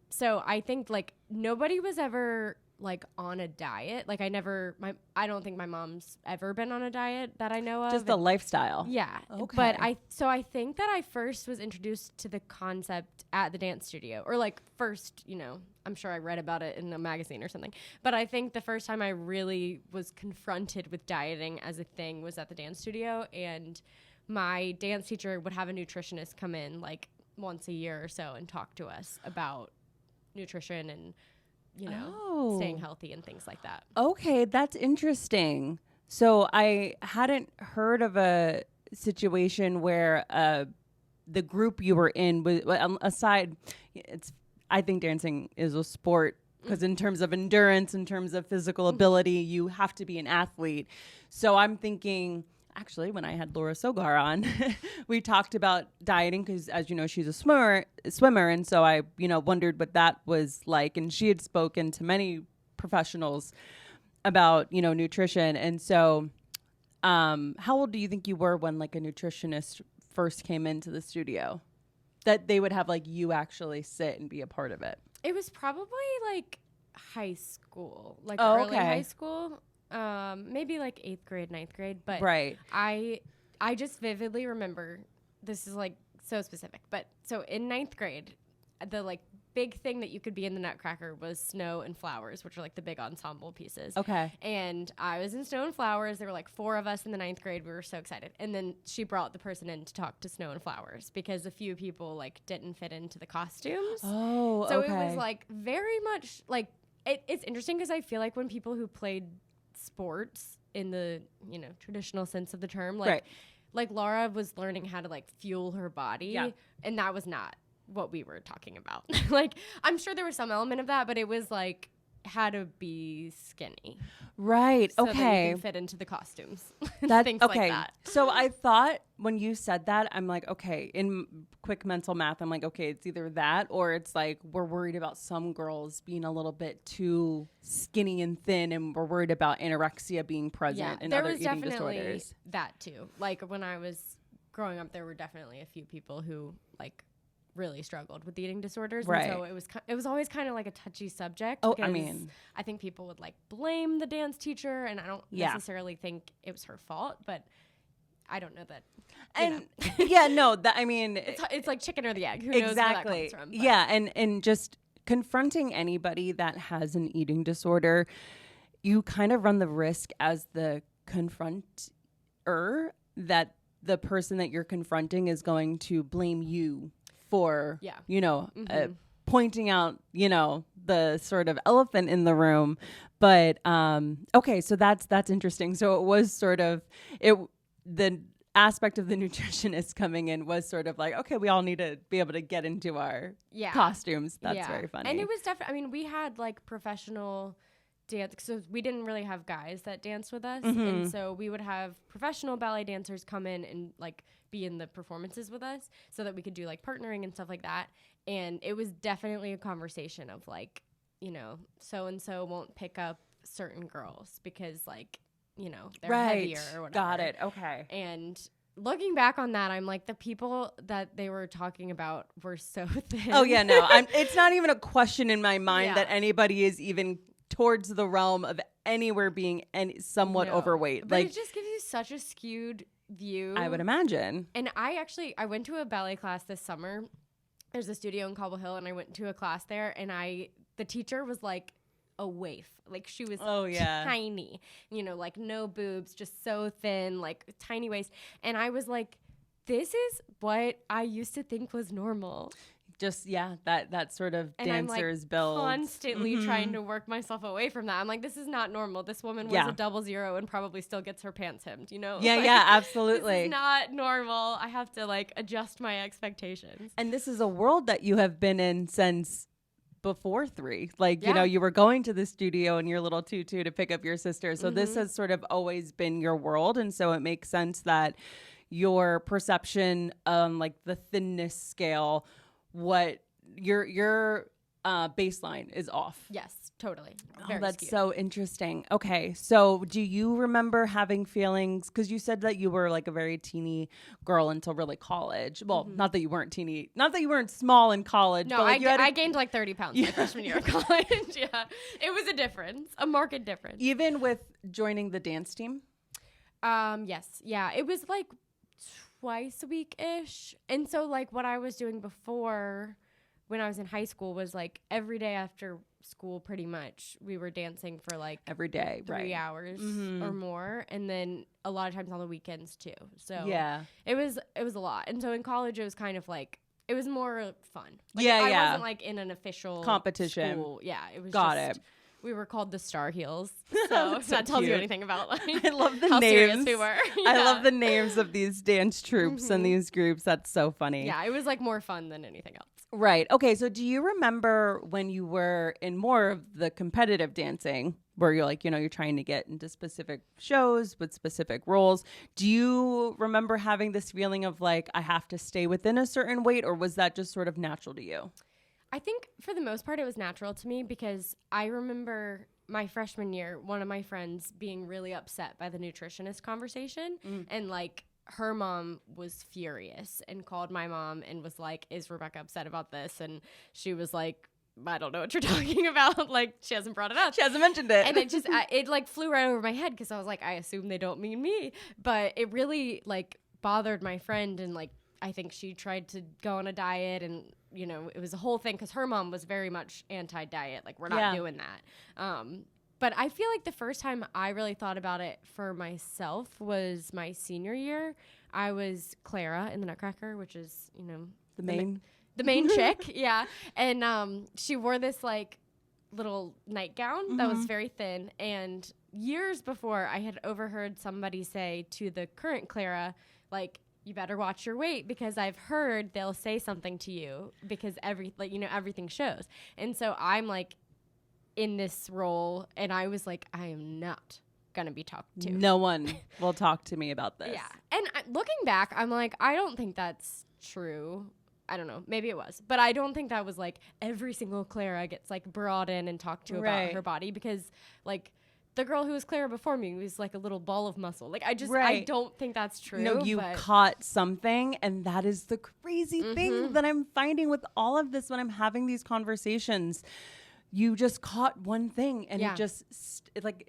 S2: So I think like nobody was ever like on a diet. Like I don't think my mom's ever been on a diet that I know of.
S1: Just a lifestyle.
S2: Yeah.
S1: Okay.
S2: But I think that I first was introduced to the concept at the dance studio, or like first, you know, I'm sure I read about it in a magazine or something. But I think the first time I really was confronted with dieting as a thing was at the dance studio, and my dance teacher would have a nutritionist come in like once a year or so and talk to us about nutrition and, you know, staying healthy and things like that. Okay,
S1: that's interesting. So I hadn't heard of a situation where the group you were in was I think dancing is a sport because in terms of endurance, in terms of physical ability, you have to be an athlete. So I'm thinking, actually, when I had Laura Sogar on, we talked about dieting because, as you know, she's a swimmer. And so I, you know, wondered what that was like. And she had spoken to many professionals about, you know, nutrition. And so how old do you think you were when like a nutritionist first came into the studio? That they would have like you actually sit and be a part of it?
S2: It was probably like high school, like early high school, maybe like 8th grade, 9th grade. But
S1: right.
S2: I just vividly remember, this is like so specific, but so in 9th grade, the like big thing that you could be in the Nutcracker was Snow and Flowers, which are like the big ensemble pieces. Okay. And I was in Snow and Flowers. There were like 4 of us in the 9th grade. We were so excited. And then she brought the person in to talk to Snow and Flowers because a few people like didn't fit into the costumes. Oh, so okay. It was like very much like, it's interesting because I feel like when people who played sports in the, you know, traditional sense of the term, like, like Laura was learning how to like fuel her body, and that was not what we were talking about. Like, I'm sure there was some element of that, but it was like, how to be skinny.
S1: Right.
S2: So that you
S1: Okay.
S2: can fit into the costumes.
S1: That's
S2: Things
S1: okay.
S2: like that.
S1: So I thought when you said that, I'm like, okay, in quick mental math, I'm like, okay, it's either that or it's like we're worried about some girls being a little bit too skinny and thin, and we're worried about anorexia being present and
S2: there
S1: other
S2: was
S1: eating
S2: definitely
S1: disorders.
S2: that too. Like when I was growing up, there were definitely a few people who like really struggled with eating disorders.
S1: Right.
S2: And so it was always kind of like a touchy subject.
S1: Oh,
S2: because
S1: I mean,
S2: I think people would like blame the dance teacher, and I don't necessarily think it was her fault, but I don't know that.
S1: And yeah, no, that I mean,
S2: It's like chicken or the egg. Who
S1: exactly.
S2: knows where that comes from? But.
S1: Yeah, and just confronting anybody that has an eating disorder, you kind of run the risk as the confronter that the person that you're confronting is going to blame you for, pointing out, the sort of elephant in the room. But okay, so that's interesting. So it was sort of the aspect of the nutritionist coming in was sort of like, okay, we all need to be able to get into our costumes. That's very funny.
S2: And it was definitely, I mean, we had like professional dance, so we didn't really have guys that danced with us. And so we would have professional ballet dancers come in and like be in the performances with us so that we could do like partnering and stuff like that. And it was definitely a conversation of like, so-and-so won't pick up certain girls because like, they're heavier or whatever.
S1: Got it. Okay.
S2: And looking back on that, I'm like, the people that they were talking about were so thin.
S1: Oh yeah, no, it's not even a question in my mind that anybody is even towards the realm of anywhere being somewhat overweight.
S2: But
S1: like,
S2: it just gives you such a skewed view.
S1: I would imagine.
S2: And I went to a ballet class this summer. There's a studio in Cobble Hill, and I went to a class there, and the teacher was like a waif. Like she was tiny, like no boobs, just so thin, like tiny waist. And I was like, this is what I used to think was normal.
S1: Just, that sort of
S2: and
S1: dancer's
S2: I'm like
S1: build.
S2: Constantly trying to work myself away from that. I'm like, this is not normal. This woman was a 00 and probably still gets her pants hemmed,
S1: Yeah,
S2: like,
S1: yeah, absolutely.
S2: This is not normal. I have to like adjust my expectations.
S1: And this is a world that you have been in since before 3. Like, you were going to the studio in your little tutu to pick up your sister. So this has sort of always been your world. And so it makes sense that your perception on like the thinness scale, what your baseline is off.
S2: Yes, totally.
S1: Very that's
S2: skewed.
S1: so interesting. Okay, so do you remember having feelings? Because you said that you were like a very teeny girl until really college. Well, not that you weren't teeny, not that you weren't small in college.
S2: No,
S1: but like
S2: I gained like 30 pounds my freshman year of college. Yeah, it was a difference, a marked difference.
S1: Even with joining the dance team?
S2: Yes, yeah, it was like twice a week ish. And so like what I was doing before when I was in high school was like every day after school, pretty much we were dancing for like
S1: every day,
S2: 3 hours or more. And then a lot of times on the weekends too. So it was a lot. And so in college, it was kind of like, it was more fun. Like, I wasn't like in an official
S1: competition.
S2: School. Yeah. It was
S1: Got
S2: just,
S1: it.
S2: We were called the Star Heels. So if that tells you anything about like
S1: I love the
S2: how
S1: names.
S2: serious we were.
S1: I love the names of these dance troops and these groups. That's so funny.
S2: Yeah, it was like more fun than anything else.
S1: Right. Okay. So do you remember when you were in more of the competitive dancing where you're like, you're trying to get into specific shows with specific roles? Do you remember having this feeling of like, I have to stay within a certain weight, or was that just sort of natural to you?
S2: I think for the most part, it was natural to me because I remember my freshman year, one of my friends being really upset by the nutritionist conversation. And like her mom was furious and called my mom and was like, is Rebecca upset about this? And she was like, I don't know what you're talking about. Like, she hasn't brought it up.
S1: She hasn't mentioned it.
S2: And it just, it like flew right over my head because I was like, I assume they don't mean me. But it really like bothered my friend. And like, I think she tried to go on a diet and, it was a whole thing because her mom was very much anti-diet. Like, we're not doing that. But I feel like the first time I really thought about it for myself was my senior year. I was Clara in the Nutcracker, which is,
S1: the main
S2: chick. Yeah. And she wore this like little nightgown that was very thin. And years before, I had overheard somebody say to the current Clara, like, you better watch your weight because I've heard they'll say something to you because everything shows. And so I'm like, in this role, and I was like, I am not gonna be talked to.
S1: No one will talk to me about this.
S2: Yeah. And looking back, I'm like, I don't think that's true. I don't know. Maybe it was. But I don't think that was like every single Clara gets like brought in and talked to about her body, because like the girl who was Clara before me was like a little ball of muscle. Like I don't think that's true.
S1: No, you caught something, and that is the crazy thing that I'm finding with all of this when I'm having these conversations. You just caught one thing, and it just like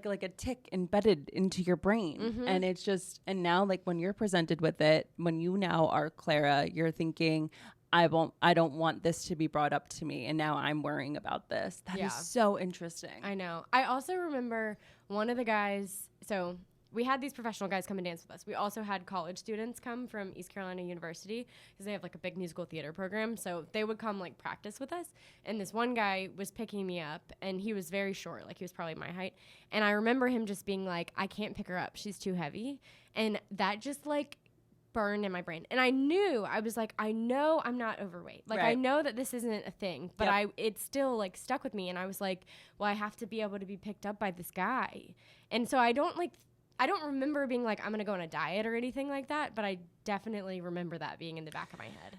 S1: a tick embedded into your brain, and it's just, and now like when you're presented with it, when you now are Clara, you're thinking, I don't want this to be brought up to me, and now I'm worrying about this. That is so interesting.
S2: I know. I also remember one of the guys. So we had these professional guys come and dance with us. We also had college students come from East Carolina University, because they have like a big musical theater program. So they would come like practice with us. And this one guy was picking me up, and he was very short. Like he was probably my height. And I remember him just being like, I can't pick her up. She's too heavy. And that just like burned in my brain. And I was like, I know I'm not overweight. Like I know that this isn't a thing, but it still like stuck with me. And I was like, well, I have to be able to be picked up by this guy. And so I don't remember being like, I'm going to go on a diet or anything like that, but I definitely remember that being in the back of my head.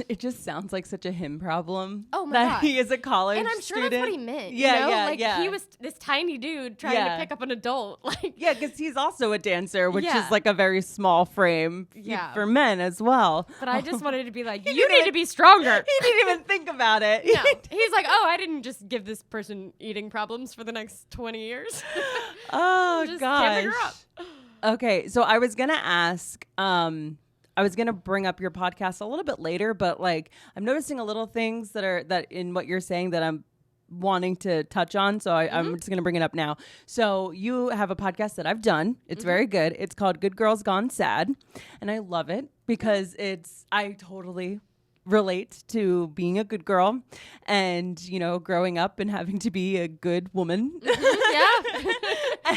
S1: It just sounds like such a him problem.
S2: Oh my
S1: God.
S2: He
S1: is a college
S2: student. And I'm sure
S1: student.
S2: that's what he meant. He was this tiny dude trying to pick up an adult. Like,
S1: yeah, because he's also a dancer, which is like a very small frame for men as well.
S2: But I just wanted to be like, you need to be stronger.
S1: He didn't even think about it.
S2: No. He's like, oh, I didn't just give this person eating problems for the next 20 years.
S1: Oh,
S2: just
S1: gosh.
S2: can't figure out.
S1: Okay, so I was going to ask, I was going to bring up your podcast a little bit later, but like I'm noticing a little things that in what you're saying that I'm wanting to touch on. So I'm just going to bring it up now. So you have a podcast that I've done. It's very good. It's called Good Girls Gone Sad. And I love it because I totally relate to being a good girl and, growing up and having to be a good woman.
S2: Yeah.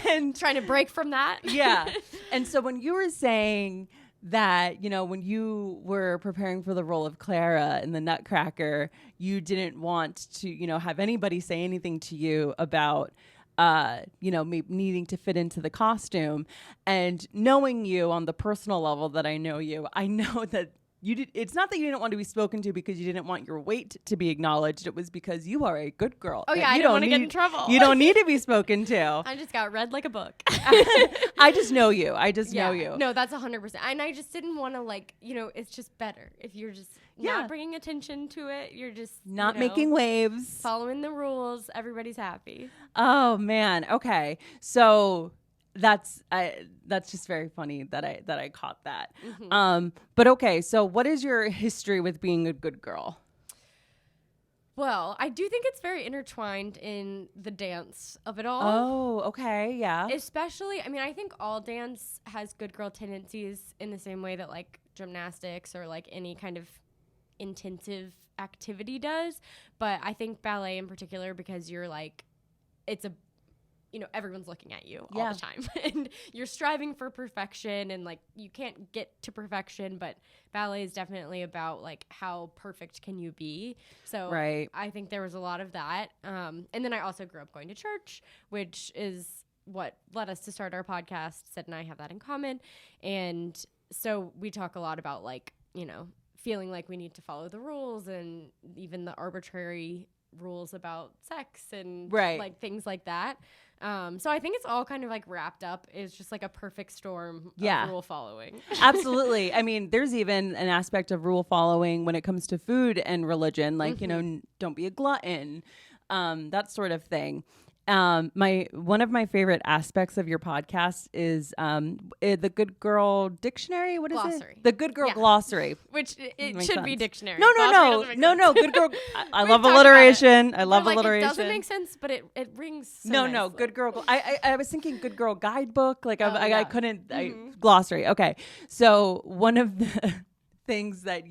S1: And
S2: trying to break from that.
S1: Yeah. And so when you were saying that, when you were preparing for the role of Clara in the Nutcracker, you didn't want to, have anybody say anything to you about, needing to fit into the costume. And knowing you on the personal level that I know you, I know that it's not that you didn't want to be spoken to because you didn't want your weight to be acknowledged. It was because you are a good girl.
S2: Oh, yeah, I don't want to get in trouble.
S1: You don't need to be spoken to.
S2: I just got read like a book.
S1: I just know you. Know you.
S2: No, that's 100%. And I just didn't want to it's just better if you're just not bringing attention to it. You're just
S1: not making waves.
S2: Following the rules. Everybody's happy.
S1: Oh, man. Okay. So that's just very funny that I caught that. But okay, so what is your history with being a good girl?
S2: Well, I do think it's very intertwined in the dance of it all.
S1: Oh, okay, yeah.
S2: Especially, I think all dance has good girl tendencies in the same way that like gymnastics or like any kind of intensive activity does. But I think ballet in particular, because you're like, it's a everyone's looking at you all the time and you're striving for perfection and like you can't get to perfection, but ballet is definitely about like how perfect can you be. So I think there was a lot of that. And then I also grew up going to church, which is what led us to start our podcast. Sid and I have that in common. And so we talk a lot about like, feeling like we need to follow the rules and even the arbitrary rules about sex and like things like that. So I think it's all kind of like wrapped up is just like a perfect storm of rule following.
S1: Absolutely. There's even an aspect of rule following when it comes to food and religion, like, don't be a glutton, that sort of thing. One of my favorite aspects of your podcast is the Good Girl Dictionary. What is
S2: glossary.
S1: It? The Good Girl Glossary.
S2: Which it should be dictionary.
S1: No. Good Girl. I love alliteration. I love alliteration.
S2: It doesn't make sense, but it rings so
S1: No,
S2: nicely.
S1: Good Girl. I was thinking Good Girl Guidebook. Like I couldn't. Glossary. Okay. So one of the things that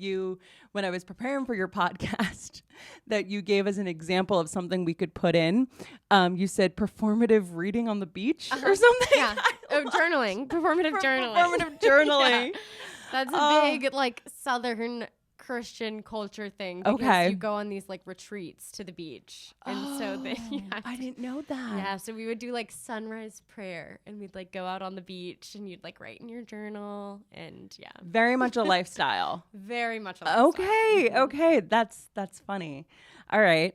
S1: when I was preparing for your podcast, that you gave as an example of something we could put in, you said performative reading on the beach or something.
S2: Yeah. Journaling. Performative journaling.
S1: Performative journaling.
S2: Yeah. That's a big like Southern Christian culture thing because
S1: Okay.
S2: you go on these like retreats to the beach. And so then you have
S1: I didn't know that.
S2: yeah, so we would do like sunrise prayer and we'd like go out on the beach and you'd like write in your journal and yeah.
S1: Very much a lifestyle.
S2: Very much a lifestyle.
S1: Okay. Okay. That's funny. All right.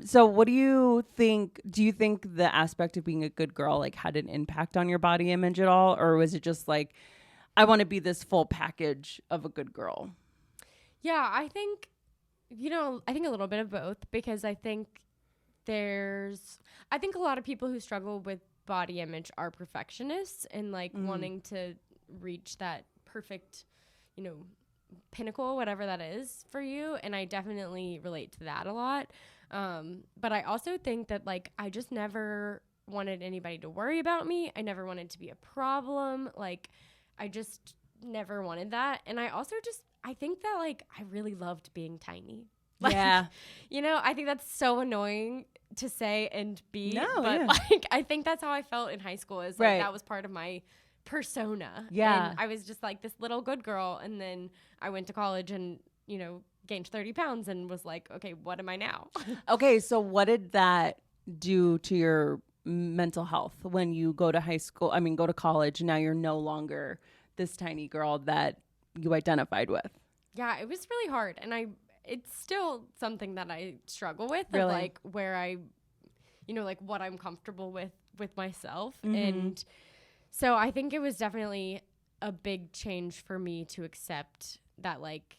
S1: So what do you think? Do you think the aspect of being a good girl like had an impact on your body image at all? Or was it just like, I want to be this full package of a good girl?
S2: Yeah, I think, I think a little bit of both because I think a lot of people who struggle with body image are perfectionists and like wanting to reach that perfect, pinnacle, whatever that is for you. And I definitely relate to that a lot. But I also think that like, I just never wanted anybody to worry about me. I never wanted to be a problem. Like, I just never wanted that. And I also I think that like I really loved being tiny. Like,
S1: yeah.
S2: I think that's so annoying to say and be.
S1: No,
S2: but
S1: yeah.
S2: like I think that's how I felt in high school is like
S1: Right.
S2: that was part of my persona.
S1: Yeah.
S2: And I was just like this little good girl. And then I went to college and, gained 30 pounds and was like, okay, what am I now?
S1: Okay. So what did that do to your mental health when you go to go to college? Now you're no longer this tiny girl that you identified with.
S2: Yeah, it was really hard. And it's still something that I struggle with
S1: Really?
S2: of like where I, like what I'm comfortable with myself.
S1: Mm-hmm.
S2: And so I think it was definitely a big change for me to accept that like,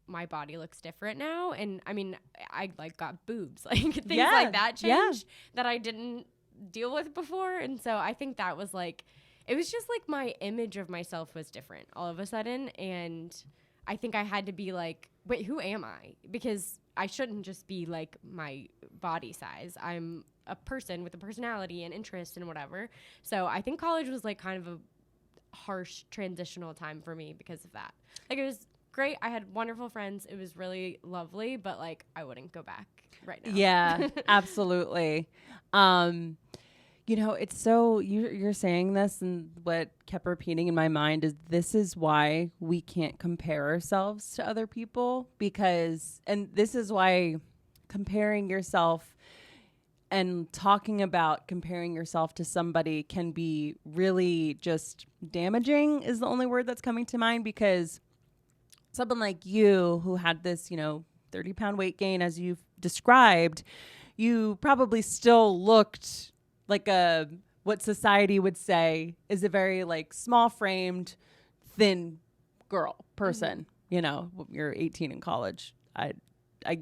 S2: my body looks different now. And I mean, I like got boobs, like things
S1: Yeah.
S2: like that changed
S1: Yeah.
S2: that I didn't deal with before. And so I think that was like, it was just like my image of myself was different all of a sudden. And I think I had to be like, wait, who am I? Because I shouldn't just be like my body size. I'm a person with a personality and interest and whatever. So I think college was like kind of a harsh transitional time for me because of that. Like it was great. I had wonderful friends. It was really lovely, but like I wouldn't go back right now.
S1: Yeah, absolutely. It's so you're saying this, and what kept repeating in my mind is this is why we can't compare ourselves to other people and this is why comparing yourself and talking about comparing yourself to somebody can be really just damaging is the only word that's coming to mind, because someone like you who had this, 30-pound weight gain, as you've described, you probably still looked like what society would say is a very like small framed, thin girl person. You're 18 in college.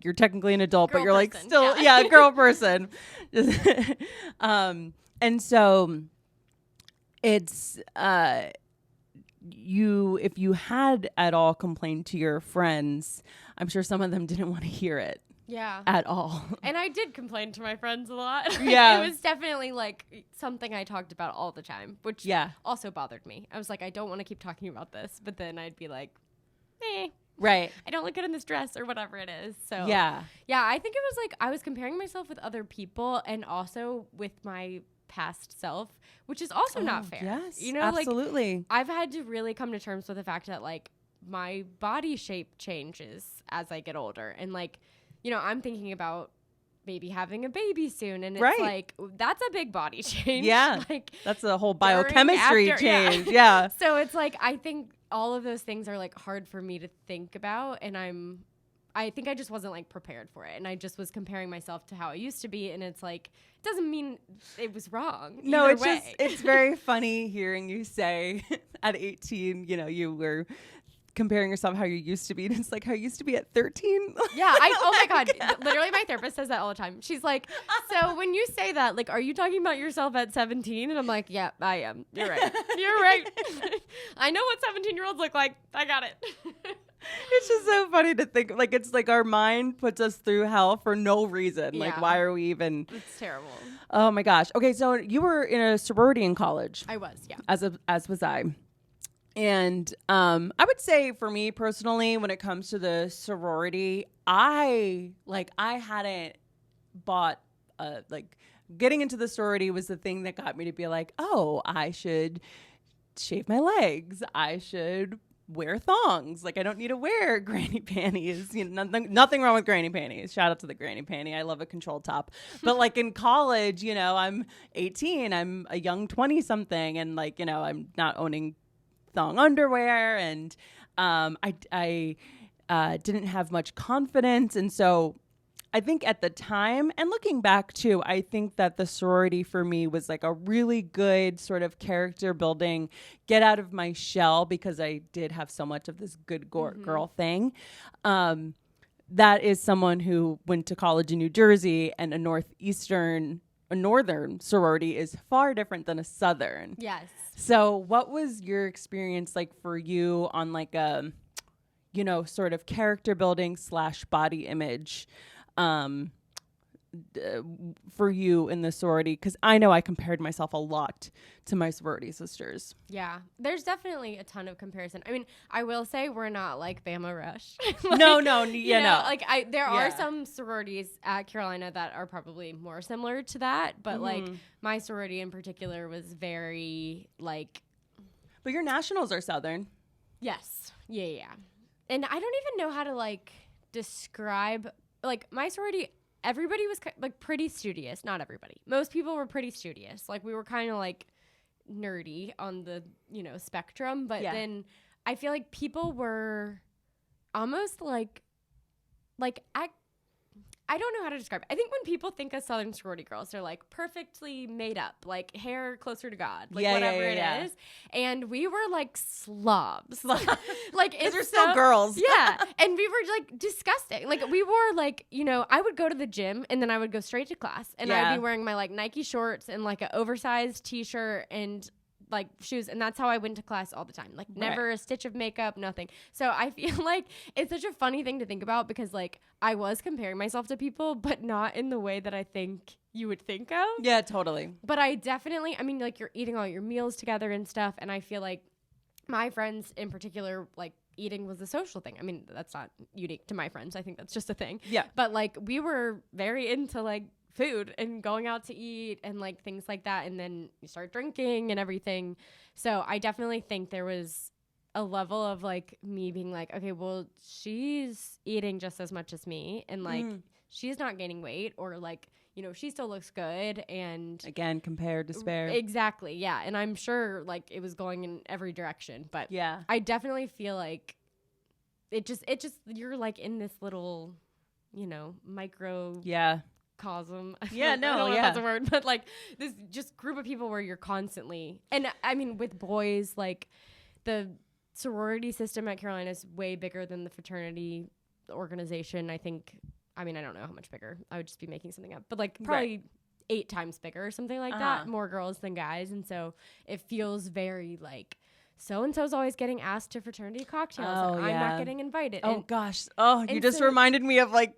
S1: You're technically an adult,
S2: Girl
S1: but you're like
S2: person,
S1: still, a girl person. And so it's, if you had at all complained to your friends, I'm sure some of them didn't want to hear it.
S2: Yeah.
S1: At all.
S2: And I did complain to my friends a lot.
S1: Yeah.
S2: It was definitely like something I talked about all the time, which also bothered me. I was like, I don't want to keep talking about this. But then I'd be like,
S1: right.
S2: I don't look good in this dress or whatever it is. So
S1: yeah,
S2: I think it was like I was comparing myself with other people and also with my past self, which is also not fair.
S1: Yes,
S2: absolutely.
S1: Like,
S2: I've had to really come to terms with the fact that like my body shape changes as I get older. And like, I'm thinking about maybe having a baby soon. And it's like, that's a big body change.
S1: Yeah.
S2: Like
S1: that's a whole biochemistry change.
S2: Yeah.
S1: Yeah.
S2: So it's like, I think all of those things are like hard for me to think about. And I think I just wasn't like prepared for it. And I just was comparing myself to how I used to be. And it's like, it doesn't mean it was wrong.
S1: No,
S2: it's
S1: just, it's very funny hearing you say at 18, you were comparing yourself how you used to be. And it's like how you used to be at 13.
S2: Yeah. Oh my God. Literally my therapist says that all the time. She's like, so when you say that, like, are you talking about yourself at 17? And I'm like, yeah, I am. You're right. You're right. I know what 17-year-olds look like. I got it.
S1: It's just so funny to think, like, it's like our mind puts us through hell for no reason. Like, why are we even?
S2: It's terrible.
S1: Oh my gosh. Okay. So you were in a sorority in college.
S2: I was, yeah.
S1: As was I. And I would say for me personally, when it comes to the sorority, I hadn't bought getting into the sorority was the thing that got me to be like, oh, I should shave my legs. I should wear thongs. Like, I don't need to wear granny panties. You know, nothing wrong with granny panties. Shout out to the granny panty. I love a controlled top. But like in college, you know, I'm 18. I'm a young 20-something, and like, you know, I'm not owning thong underwear, and I didn't have much confidence, and so I think at the time, and looking back too, I think that the sorority for me was like a really good sort of character building, get out of my shell, because I did have so much of this good girl thing. That is someone who went to college in New Jersey, and a northern sorority is far different than a southern.
S2: Yes.
S1: So what was your experience like for you on like a, you know, sort of character building / body image for you in the sorority? Because I know I compared myself a lot to my sorority sisters.
S2: Yeah, there's definitely a ton of comparison. I mean, I will say we're not like Bama Rush.
S1: No.
S2: Like there are some sororities at Carolina that are probably more similar to that, but like my sorority in particular was very like.
S1: But your nationals are Southern.
S2: Yes. Yeah. And I don't even know how to like describe. Like my sorority, everybody was like pretty studious. Not everybody. Most people were pretty studious. Like we were kind of like nerdy on the, you know, spectrum. But then I feel like people were almost like I don't know how to describe it. I think when people think of Southern sorority girls, they're like perfectly made up, like hair closer to God, like whatever it is. And we were like slobs. Like it's
S1: they're still girls.
S2: Yeah. And we were like disgusting. Like we wore like, you know, I would go to the gym and then I would go straight to class, and I'd be wearing my like Nike shorts and like an oversized t-shirt and like shoes, and that's how I went to class all the time. Like never a stitch of makeup, nothing. So I feel like it's such a funny thing to think about, because like I was comparing myself to people, but not in the way that I think you would think of.
S1: Yeah, totally.
S2: But I mean, like you're eating all your meals together and stuff, and I feel like my friends in particular, like eating was a social thing. I mean, that's not unique to my friends. I think that's just a thing. Yeah. But like we were very into like food and going out to eat and like things like that, and then you start drinking and everything. So I definitely think there was a level of like me being like, okay, well, she's eating just as much as me, and like she's not gaining weight, or like, you know, she still looks good, and
S1: again, compare, despair.
S2: Exactly. Yeah. And I'm sure like it was going in every direction, but I definitely feel like it just you're like in this little, you know, micro cosm. I don't know if that's a word, but like this just group of people where you're constantly, and I mean with boys, like the sorority system at Carolina is way bigger than the fraternity organization. I think, I mean, I don't know how much bigger. I would just be making something up, but like probably 8 times bigger or something like that, more girls than guys. And so it feels very like so-and-so's always getting asked to fraternity cocktails and I'm not getting invited.
S1: Oh gosh. Oh, you just reminded me of like,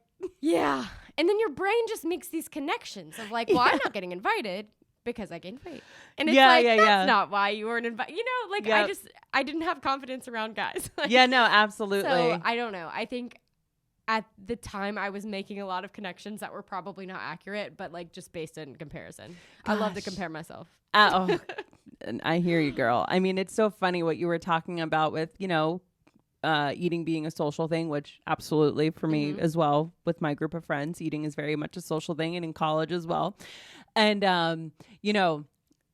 S2: and then your brain just makes these connections of like, well, I'm not getting invited because I gained weight. And it's that's not why you weren't invited. You know, like I didn't have confidence around guys. Like,
S1: no, absolutely.
S2: So I don't know. I think at the time I was making a lot of connections that were probably not accurate, but like just based in comparison. Gosh. I love to compare myself.
S1: And I hear you, girl. I mean, it's so funny what you were talking about with, you know, eating being a social thing, which absolutely for me as well with my group of friends, eating is very much a social thing, and in college as well. And, you know,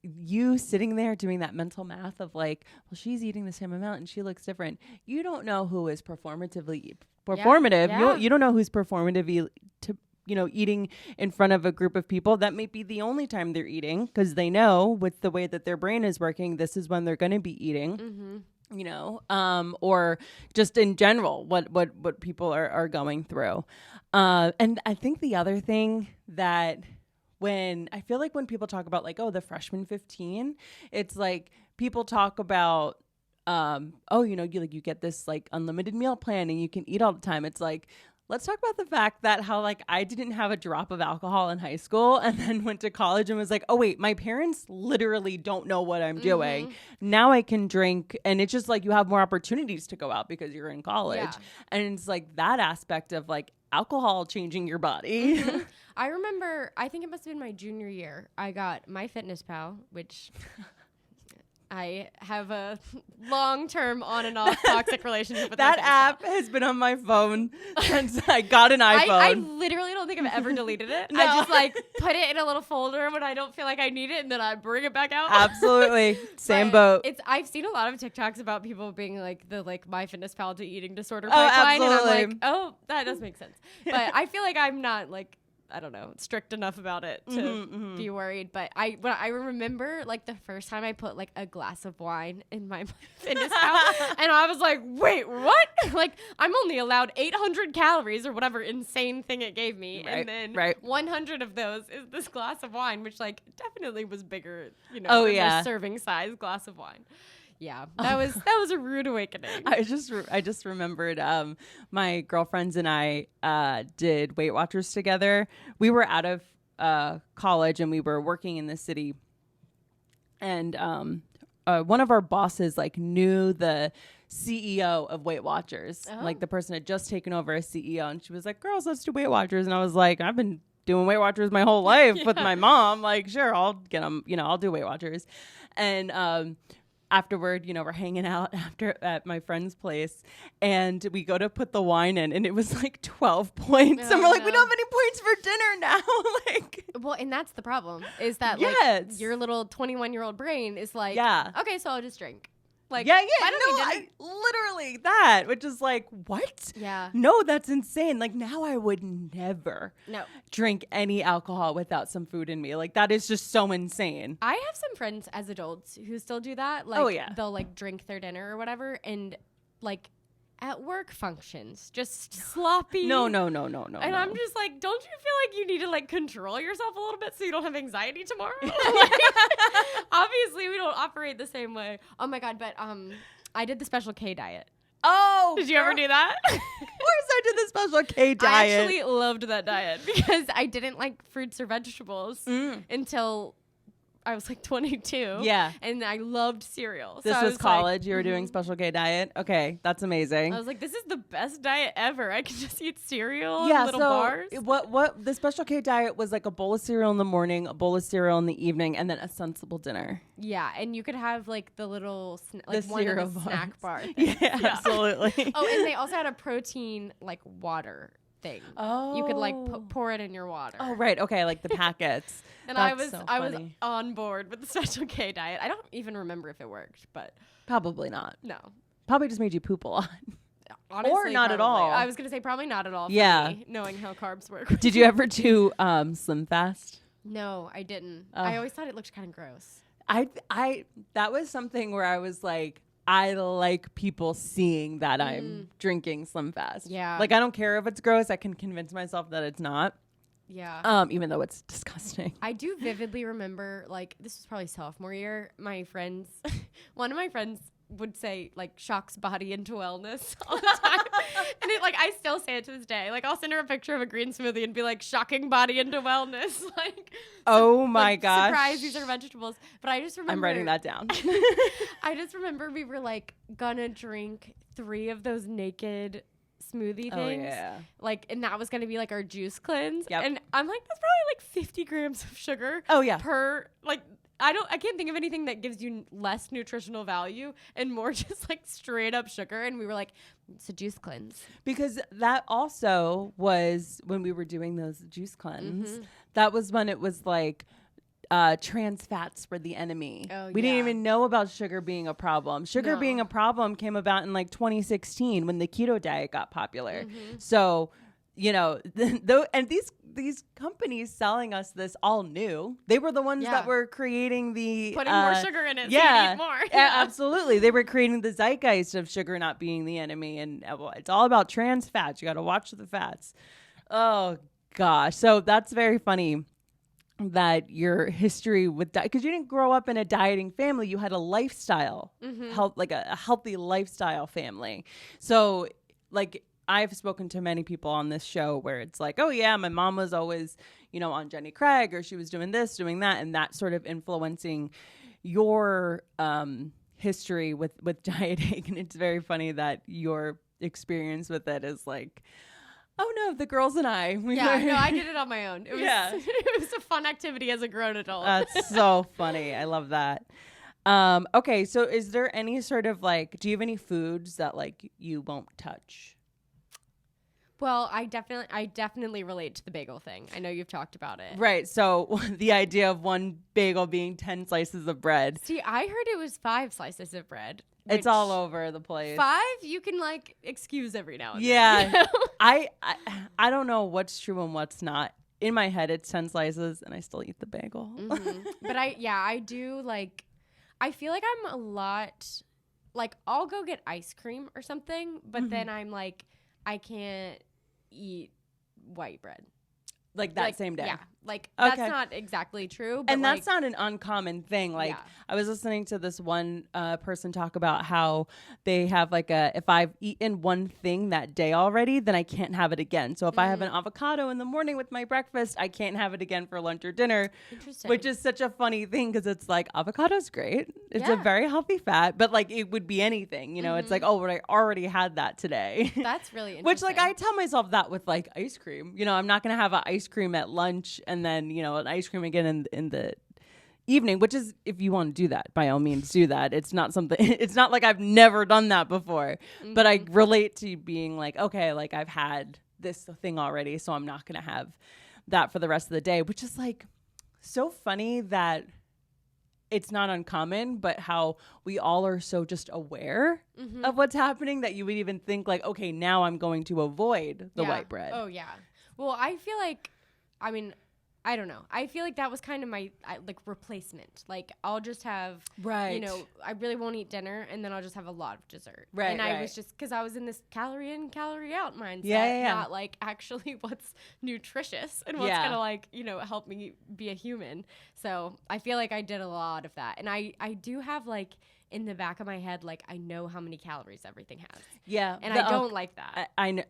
S1: you sitting there doing that mental math of like, well, she's eating the same amount and she looks different. You don't know who is performative. Yeah. You don't know who's performative to, you know, eating in front of a group of people. That may be the only time they're eating, because they know with the way that their brain is working, this is when they're going to be eating. You know, or just in general, what people are going through. And I think the other thing that when people talk about like, oh, the freshman 15, it's like people talk about, you know, you get this like unlimited meal plan and you can eat all the time. It's like, let's talk about the fact that how like I didn't have a drop of alcohol in high school and then went to college and was like, oh wait, my parents literally don't know what I'm doing. Now I can drink, and it's just like you have more opportunities to go out because you're in college. Yeah. And it's like that aspect of like alcohol changing your body.
S2: I remember, I think it must have been my junior year, I got MyFitnessPal, which I have a long-term on and off toxic relationship with
S1: that
S2: my
S1: app has been on my phone since I got an iPhone.
S2: I literally don't think I've ever deleted it.
S1: No.
S2: I just like put it in a little folder when I don't feel like I need it, and then I bring it back out.
S1: Absolutely. Same boat.
S2: I've seen a lot of TikToks about people being like the MyFitnessPal to eating disorder
S1: Oh,
S2: pipeline,
S1: absolutely.
S2: and I'm like, oh, that does make sense. But I feel like I'm not like, I don't know, strict enough about it to be worried. But I remember like the first time I put like a glass of wine in my MyFitnessPal, and I was like, wait, what? Like, I'm only allowed 800 calories or whatever insane thing it gave me,
S1: Right,
S2: and then
S1: right.
S2: 100 of those is this glass of wine, which like definitely was bigger, than
S1: yeah.
S2: the serving size glass of wine. Yeah, that was a rude awakening.
S1: I just remembered my girlfriends and I did Weight Watchers together. We were out of college and we were working in the city, and one of our bosses like knew the CEO of Weight Watchers. Like the person had just taken over as CEO, and she was like, "Girls, let's do Weight Watchers." And I was like, "I've been doing Weight Watchers my whole life with my mom. Like, sure, I'll get them. I'll do Weight Watchers." And afterward, we're hanging out at my friend's place, and we go to put the wine in, and it was like 12 points.
S2: Oh,
S1: and we're like,
S2: no.
S1: we don't have any points for dinner now. Like,
S2: Well, and that's the problem, is that
S1: Yes.
S2: like your little 21-year-old brain is like,
S1: Yeah.
S2: okay, so I'll just drink. Like,
S1: yeah,
S2: I don't need dinner.
S1: literally that, which is like, what?
S2: Yeah.
S1: No, that's insane. Like, now I would never
S2: No.
S1: drink any alcohol without some food in me. Like, that is just so insane.
S2: I have some friends as adults who still do that. Like,
S1: Oh, yeah.
S2: they'll like drink their dinner or whatever, and like at work functions, just sloppy.
S1: No.
S2: And
S1: no.
S2: I'm just like, don't you feel like you need to like control yourself a little bit so you don't have anxiety tomorrow? Like, obviously, we don't operate the same way. Oh my God, but I did the Special K diet.
S1: Oh,
S2: Did you ever do that?
S1: Of course I did the Special K diet.
S2: I actually loved that diet because I didn't like fruits or vegetables until I was like 22.
S1: Yeah.
S2: And I loved cereal.
S1: This
S2: So I
S1: was college.
S2: Like,
S1: You were doing Special K diet. Okay, that's amazing.
S2: I was like, this is the best diet ever. I can just eat cereal and
S1: Yeah,
S2: little
S1: so
S2: bars.
S1: what the Special K diet was like a bowl of cereal in the morning, a bowl of cereal in the evening, and then a sensible dinner.
S2: Yeah, and you could have like the little like
S1: The
S2: one
S1: cereal
S2: of the
S1: bars.
S2: snack bar things.
S1: Yeah, absolutely.
S2: Oh, and they also had a protein like water thing.
S1: Oh,
S2: You could like pour it in your water.
S1: Oh, right. Okay, like the packets.
S2: And
S1: That's
S2: I was
S1: funny.
S2: on board with the Special K diet. I don't even remember if it worked, but
S1: Probably not.
S2: no.
S1: Probably just made you poop a lot.
S2: Honestly,
S1: not at
S2: probably.
S1: all.
S2: I was gonna say probably not at all. For
S1: Yeah.
S2: me, knowing how carbs work.
S1: Did you ever do Slim Fast?
S2: No, I didn't.
S1: Oh.
S2: I always thought it looked kind of gross.
S1: I that was something where I was like, I like people seeing that I'm drinking Slim Fast.
S2: Yeah.
S1: Like, I don't care if it's gross. I can convince myself that it's not.
S2: Yeah.
S1: Even though it's disgusting.
S2: I do vividly remember, like, this was probably sophomore year. My friends, one of my friends would say, like, shocks body into wellness all the time. And it, like, I still say it to this day. Like, I'll send her a picture of a green smoothie and be like, shocking body into wellness. Like,
S1: Oh my
S2: like,
S1: gosh.
S2: surprise, these are vegetables. But I just remember.
S1: I'm writing that down.
S2: I just remember we were, like, gonna drink 3 of those naked smoothie things.
S1: Oh, yeah.
S2: Like, and that was gonna be like our juice cleanse.
S1: Yep.
S2: And I'm like, that's probably like 50 grams of sugar.
S1: Oh, yeah.
S2: Per, like, I can't think of anything that gives you less nutritional value and more just like straight up sugar. And we were like, it's a juice cleanse.
S1: Because that also was when we were doing those juice cleanse. That was when it was like trans fats were the enemy.
S2: Oh,
S1: We didn't
S2: yeah.
S1: even know about sugar being a problem. Sugar
S2: No.
S1: being a problem came about in like 2016 when the keto diet got popular. So, and these companies selling us this all new. They were the ones
S2: Yeah.
S1: that were creating the
S2: Putting more sugar in it so
S1: Yeah,
S2: you eat more.
S1: Yeah, absolutely. They were creating the zeitgeist of sugar not being the enemy, and it's all about trans fats. You got to watch the fats. Oh gosh, so that's very funny that your history with because you didn't grow up in a dieting family. You had a lifestyle, like a healthy lifestyle family. So like I've spoken to many people on this show where it's like, oh yeah, my mom was always, on Jenny Craig, or she was doing this, doing that, and that sort of influencing your history with dieting. And it's very funny that your experience with it is like, oh no, the girls and I.
S2: I did it on my own. It was,
S1: Yeah.
S2: it was a fun activity as a grown adult.
S1: That's so funny. I love that. Okay, so is there any sort of like, do you have any foods that like you won't touch?
S2: Well, I definitely relate to the bagel thing. I know you've talked about it.
S1: Right. So the idea of one bagel being 10 slices of bread.
S2: See, I heard it was 5 slices of bread.
S1: It's all over the place.
S2: 5 you can like excuse every now and
S1: then.
S2: Yeah.
S1: I don't know what's true and what's not. In my head, it's 10 slices and I still eat the bagel.
S2: But I do like, I feel like I'm a lot, like I'll go get ice cream or something, but then I'm like, I can't eat white bread.
S1: Like that same day.
S2: Yeah. Like that's not exactly true. But
S1: and that's not an uncommon thing. Like I was listening to this one person talk about how they have like if I've eaten one thing that day already, then I can't have it again. So if I have an avocado in the morning with my breakfast, I can't have it again for lunch or dinner.
S2: Interesting.
S1: Which is such a funny thing because it's like avocado's great. It's a very healthy fat, but like it would be anything, you know, it's like, oh, but I already had that today.
S2: That's really interesting.
S1: Which like I tell myself that with like ice cream, you know, I'm not going to have an ice cream at lunch and then, you know, an ice cream again in the evening, which is, if you want to do that, by all means do that. It's not something, it's not like I've never done that before, but I relate to being like, okay, like I've had this thing already, so I'm not going to have that for the rest of the day, which is like so funny that it's not uncommon, but how we all are so just aware of what's happening that you would even think like, okay, now I'm going to avoid the white bread.
S2: Oh yeah. Well, I feel like, I mean, I don't know. I feel like that was kind of my like replacement. Like I'll just have, you know, I really won't eat dinner and then I'll just have a lot of dessert.
S1: Right.
S2: And I was just, because I was in this calorie in, calorie out mindset, not like actually what's nutritious and what's going to like, you know, help me be a human. So I feel like I did a lot of that. And I do have like, in the back of my head, like I know how many calories everything has.
S1: Yeah.
S2: And I don't like that.
S1: I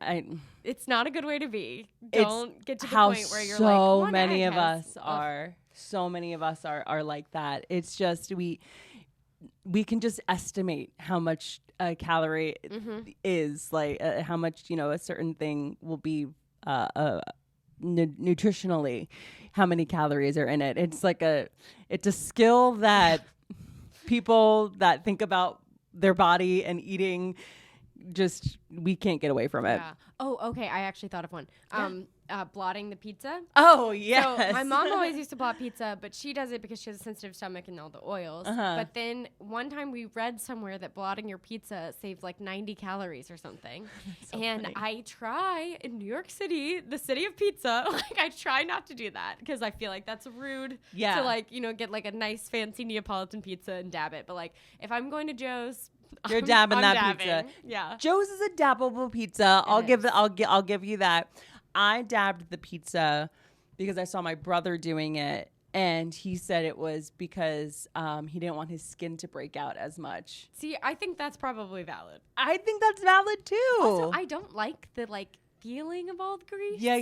S2: it's not a good way to be. Don't get to the
S1: how
S2: point where you're
S1: so
S2: like,
S1: many of us are. So many of us are like that. It's just we can just estimate how much a calorie is, like how much, you know, a certain thing will be nutritionally, how many calories are in it. It's like it's a skill that people that think about their body and eating, just we can't get away from it.
S2: Yeah. Oh, okay. I actually thought of one. Blotting the pizza.
S1: Oh, yes.
S2: So my mom always used to blot pizza, but she does it because she has a sensitive stomach and all the oils. But then one time we read somewhere that blotting your pizza saves like 90 calories or something. So and funny. I try in New York City, the city of pizza, like I try not to do that because I feel like that's rude to like, you know, get like a nice fancy Neapolitan pizza and dab it. But like if I'm going to Joe's,
S1: you're dabbing that pizza.
S2: Yeah.
S1: Joe's is a dabbable pizza. I'll give you that. I dabbed the pizza because I saw my brother doing it, and he said it was because he didn't want his skin to break out as much.
S2: See, I think that's probably valid.
S1: I think that's valid too.
S2: Also, I don't like the feeling of all the grease.
S1: Yeah.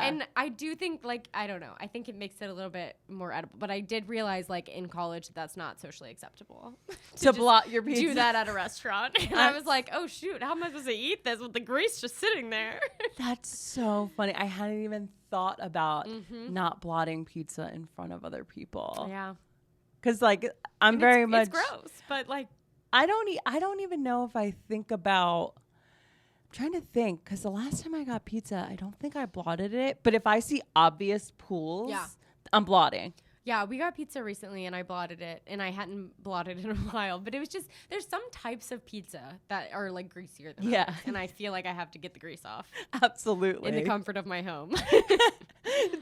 S2: And I do think I don't know. I think it makes it a little bit more edible. But I did realize in college that's not socially acceptable
S1: to blot your pizza.
S2: Do that at a restaurant. And I was like, oh shoot, how am I supposed to eat this with the grease just sitting there?
S1: That's so funny. I hadn't even thought about not blotting pizza in front of other people.
S2: Yeah.
S1: Because I'm very much.
S2: It's gross, but
S1: I don't even know if I think about. Trying to think, because the last time I got pizza, I don't think I blotted it. But if I see obvious pools, I'm blotting.
S2: Yeah, we got pizza recently and I blotted it, and I hadn't blotted in a while. But it was just, there's some types of pizza that are greasier than others, and I feel like I have to get the grease off.
S1: Absolutely.
S2: In the comfort of my home.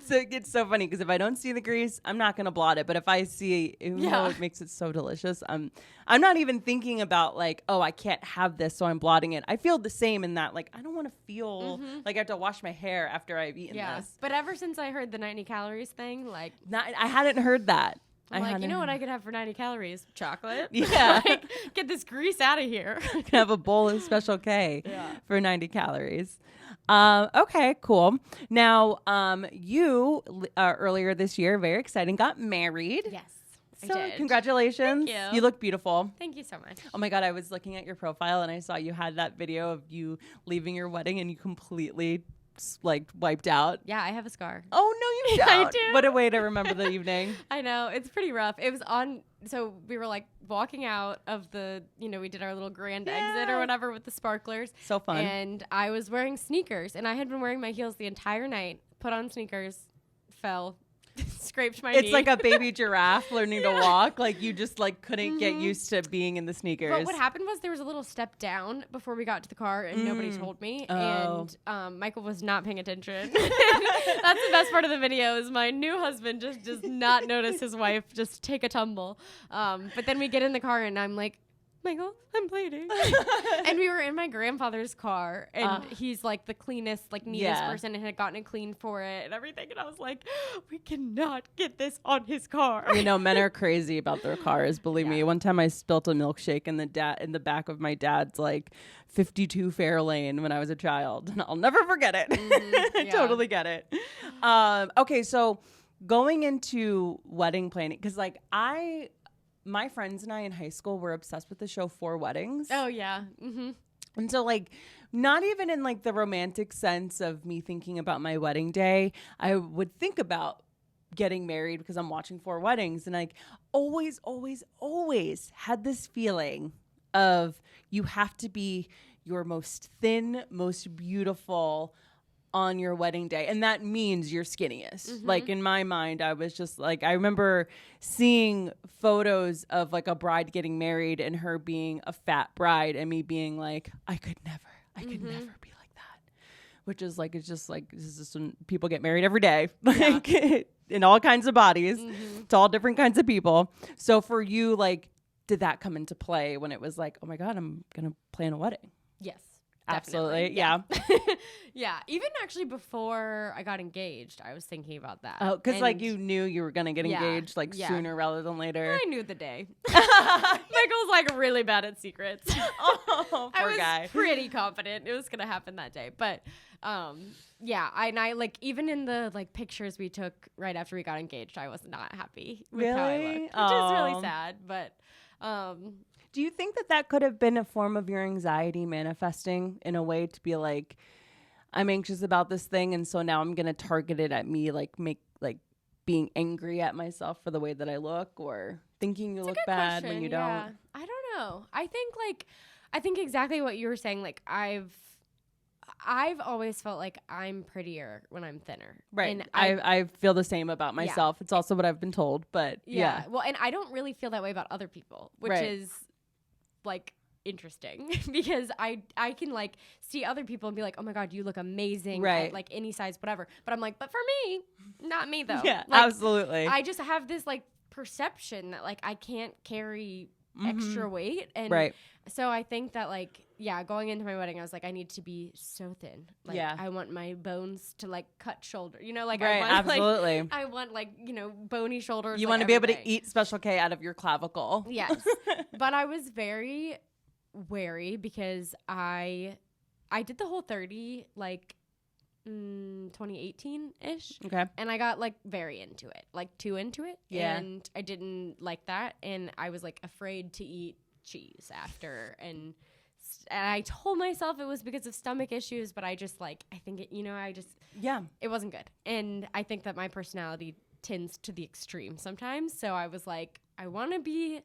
S1: It's so funny because if I don't see the grease, I'm not going to blot it. But if I see, it makes it so delicious. I'm not even thinking about oh, I can't have this, so I'm blotting it. I feel the same in that I don't want to feel like I have to wash my hair after I've eaten this.
S2: But ever since I heard the 90 calories thing, I
S1: hadn't heard that.
S2: I'm you know what I could have for 90 calories? Chocolate.
S1: Yeah.
S2: Get this grease out of here.
S1: I can have a bowl of Special K for 90 calories. Okay, cool. Now, you earlier this year, very exciting, got married.
S2: Yes.
S1: So congratulations.
S2: Thank you.
S1: You look beautiful.
S2: Thank you so much.
S1: Oh my God, I was looking at your profile and I saw you had that video of you leaving your wedding and you completely like wiped out.
S2: Yeah, I have a scar.
S1: Oh, no, you don't.
S2: I do.
S1: What a way to remember the evening.
S2: I know. It's pretty rough. It was so we were like walking out of the, we did our little grand exit or whatever with the sparklers.
S1: So fun.
S2: And I was wearing sneakers, and I had been wearing my heels the entire night, put on sneakers, fell, scraped my knee.
S1: It's like a baby giraffe learning to walk. Like you just like couldn't get used to being in the sneakers.
S2: But what happened was there was a little step down before we got to the car, and nobody told me.
S1: Oh.
S2: And Michael was not paying attention. That's the best part of the video is my new husband just does not notice his wife just take a tumble. But then we get in the car, and I'm like, Michael, I'm bleeding. And we were in my grandfather's car, and he's like the cleanest, like neatest person, and had gotten it clean for it and everything. And I was like, we cannot get this on his car.
S1: Men are crazy about their cars. Believe me. One time I spilt a milkshake in the back of my dad's like 52 Fairlane when I was a child, and I'll never forget it. I totally get it. Okay, so going into wedding planning, because like my friends and I in high school were obsessed with the show 4 Weddings.
S2: Oh, yeah. Mm-hmm.
S1: And so, like, not even in, like, the romantic sense of me thinking about my wedding day, I would think about getting married because I'm watching 4 Weddings. And, like, always, always, always had this feeling of you have to be your most thin, most beautiful on your wedding day, and that means you're skinniest. Like in my mind, I was just like, I remember seeing photos of like a bride getting married and her being a fat bride, and me being like, I could never be like that. Which is like, it's just like, this is just when people get married every day, like in all kinds of bodies, to all different kinds of people. So for you, like, did that come into play when it was like, oh my God, I'm gonna plan a wedding?
S2: Yes.
S1: Absolutely.
S2: Definitely. Yeah. Yeah. Even actually before I got engaged, I was thinking about that.
S1: Oh, because like you knew you were going to get engaged like sooner rather than later.
S2: I knew the day. Michael's like really bad at secrets.
S1: Oh, poor
S2: I was pretty confident it was going to happen that day. But I like even in the like pictures we took right after we got engaged, I was not happy with how I looked, which is really sad. But
S1: do you think that could have been a form of your anxiety manifesting in a way to be like, I'm anxious about this thing, and so now I'm going to target it at me, like being angry at myself for the way that I look, or thinking you look bad when you don't?
S2: I don't know. I think exactly what you were saying. Like I've always felt like I'm prettier when I'm thinner.
S1: Right.
S2: And
S1: I feel the same about myself. It's also what I've been told, but yeah.
S2: Well, and I don't really feel that way about other people, which is like interesting because I can like see other people and be like, oh my God, you look amazing at like any size, whatever. But I'm like, but for me, not me though.
S1: Yeah,
S2: like,
S1: absolutely.
S2: I just have this like perception that like I can't carry extra weight. And so I think that like, going into my wedding, I was like, I need to be so thin. Like I want my bones to like cut shoulder, like I want,
S1: absolutely.
S2: Like, I want like, bony shoulders.
S1: You want to be able to eat Special K out of your clavicle.
S2: Yes. But I was very wary because I did the whole 30 like 2018-ish.
S1: Okay.
S2: And I got like very into it, like too into it.
S1: Yeah.
S2: And I didn't like that. And I was like afraid to eat cheese after. And I told myself it was because of stomach issues, but I just like, I think it, it wasn't good. And I think that my personality tends to the extreme sometimes. So I was like, I want to be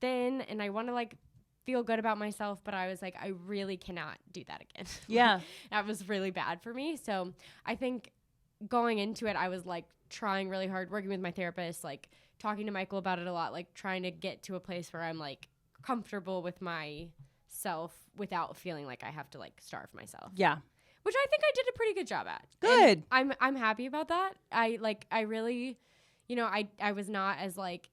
S2: thin and I want to like feel good about myself, but I was like, I really cannot do that again.
S1: Yeah.
S2: That was really bad for me. So I think going into it, I was like trying really hard, working with my therapist, like talking to Michael about it a lot, like trying to get to a place where I'm like comfortable with myself without feeling like I have to like starve myself.
S1: Yeah.
S2: Which I think I did a pretty good job at.
S1: Good.
S2: And I'm happy about that. I really, I was not as like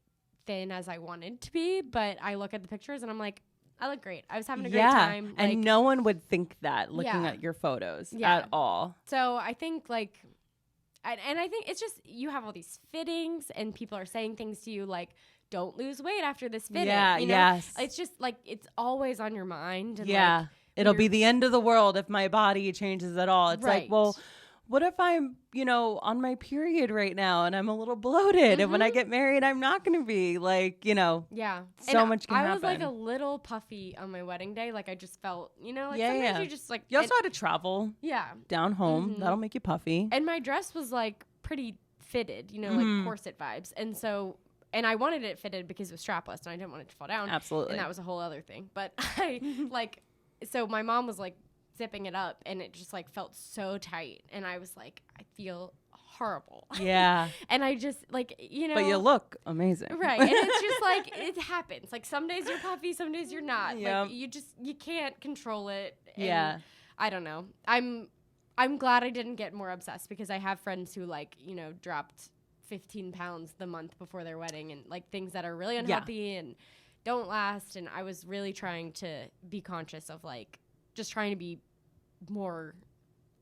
S2: thin as I wanted to be, but I look at the pictures and I'm like, I look great. I was having a great time.
S1: And
S2: like,
S1: no one would think that looking at your photos at all.
S2: So I think like, and I think it's just, you have all these fittings and people are saying things to you like, don't lose weight after this fitting.
S1: Yeah, yes.
S2: It's just like, it's always on your mind. And
S1: yeah.
S2: like,
S1: it'll be the end of the world if my body changes at all. It's like, well, what if I'm, on my period right now and I'm a little bloated and when I get married, I'm not going to be like,
S2: Yeah.
S1: so
S2: and
S1: much can happen.
S2: I was like a little puffy on my wedding day. Like I just felt, sometimes you just like.
S1: You also had to travel down home. That'll make you puffy.
S2: And my dress was like pretty fitted, like corset vibes. And so, and I wanted it fitted because it was strapless and I didn't want it to fall down.
S1: Absolutely.
S2: And that was a whole other thing. But so my mom was like zipping it up and it just like felt so tight. And I was like, I feel horrible.
S1: Yeah.
S2: And I just like,
S1: But you look amazing.
S2: Right. And it's just like, it happens. Like some days you're puffy, some days you're not.
S1: Yep.
S2: Like you can't control it. And
S1: yeah.
S2: I don't know. I'm glad I didn't get more obsessed because I have friends who like, dropped 15 pounds the month before their wedding and like things that are really unhealthy and don't last. And I was really trying to be conscious of like, just trying to be more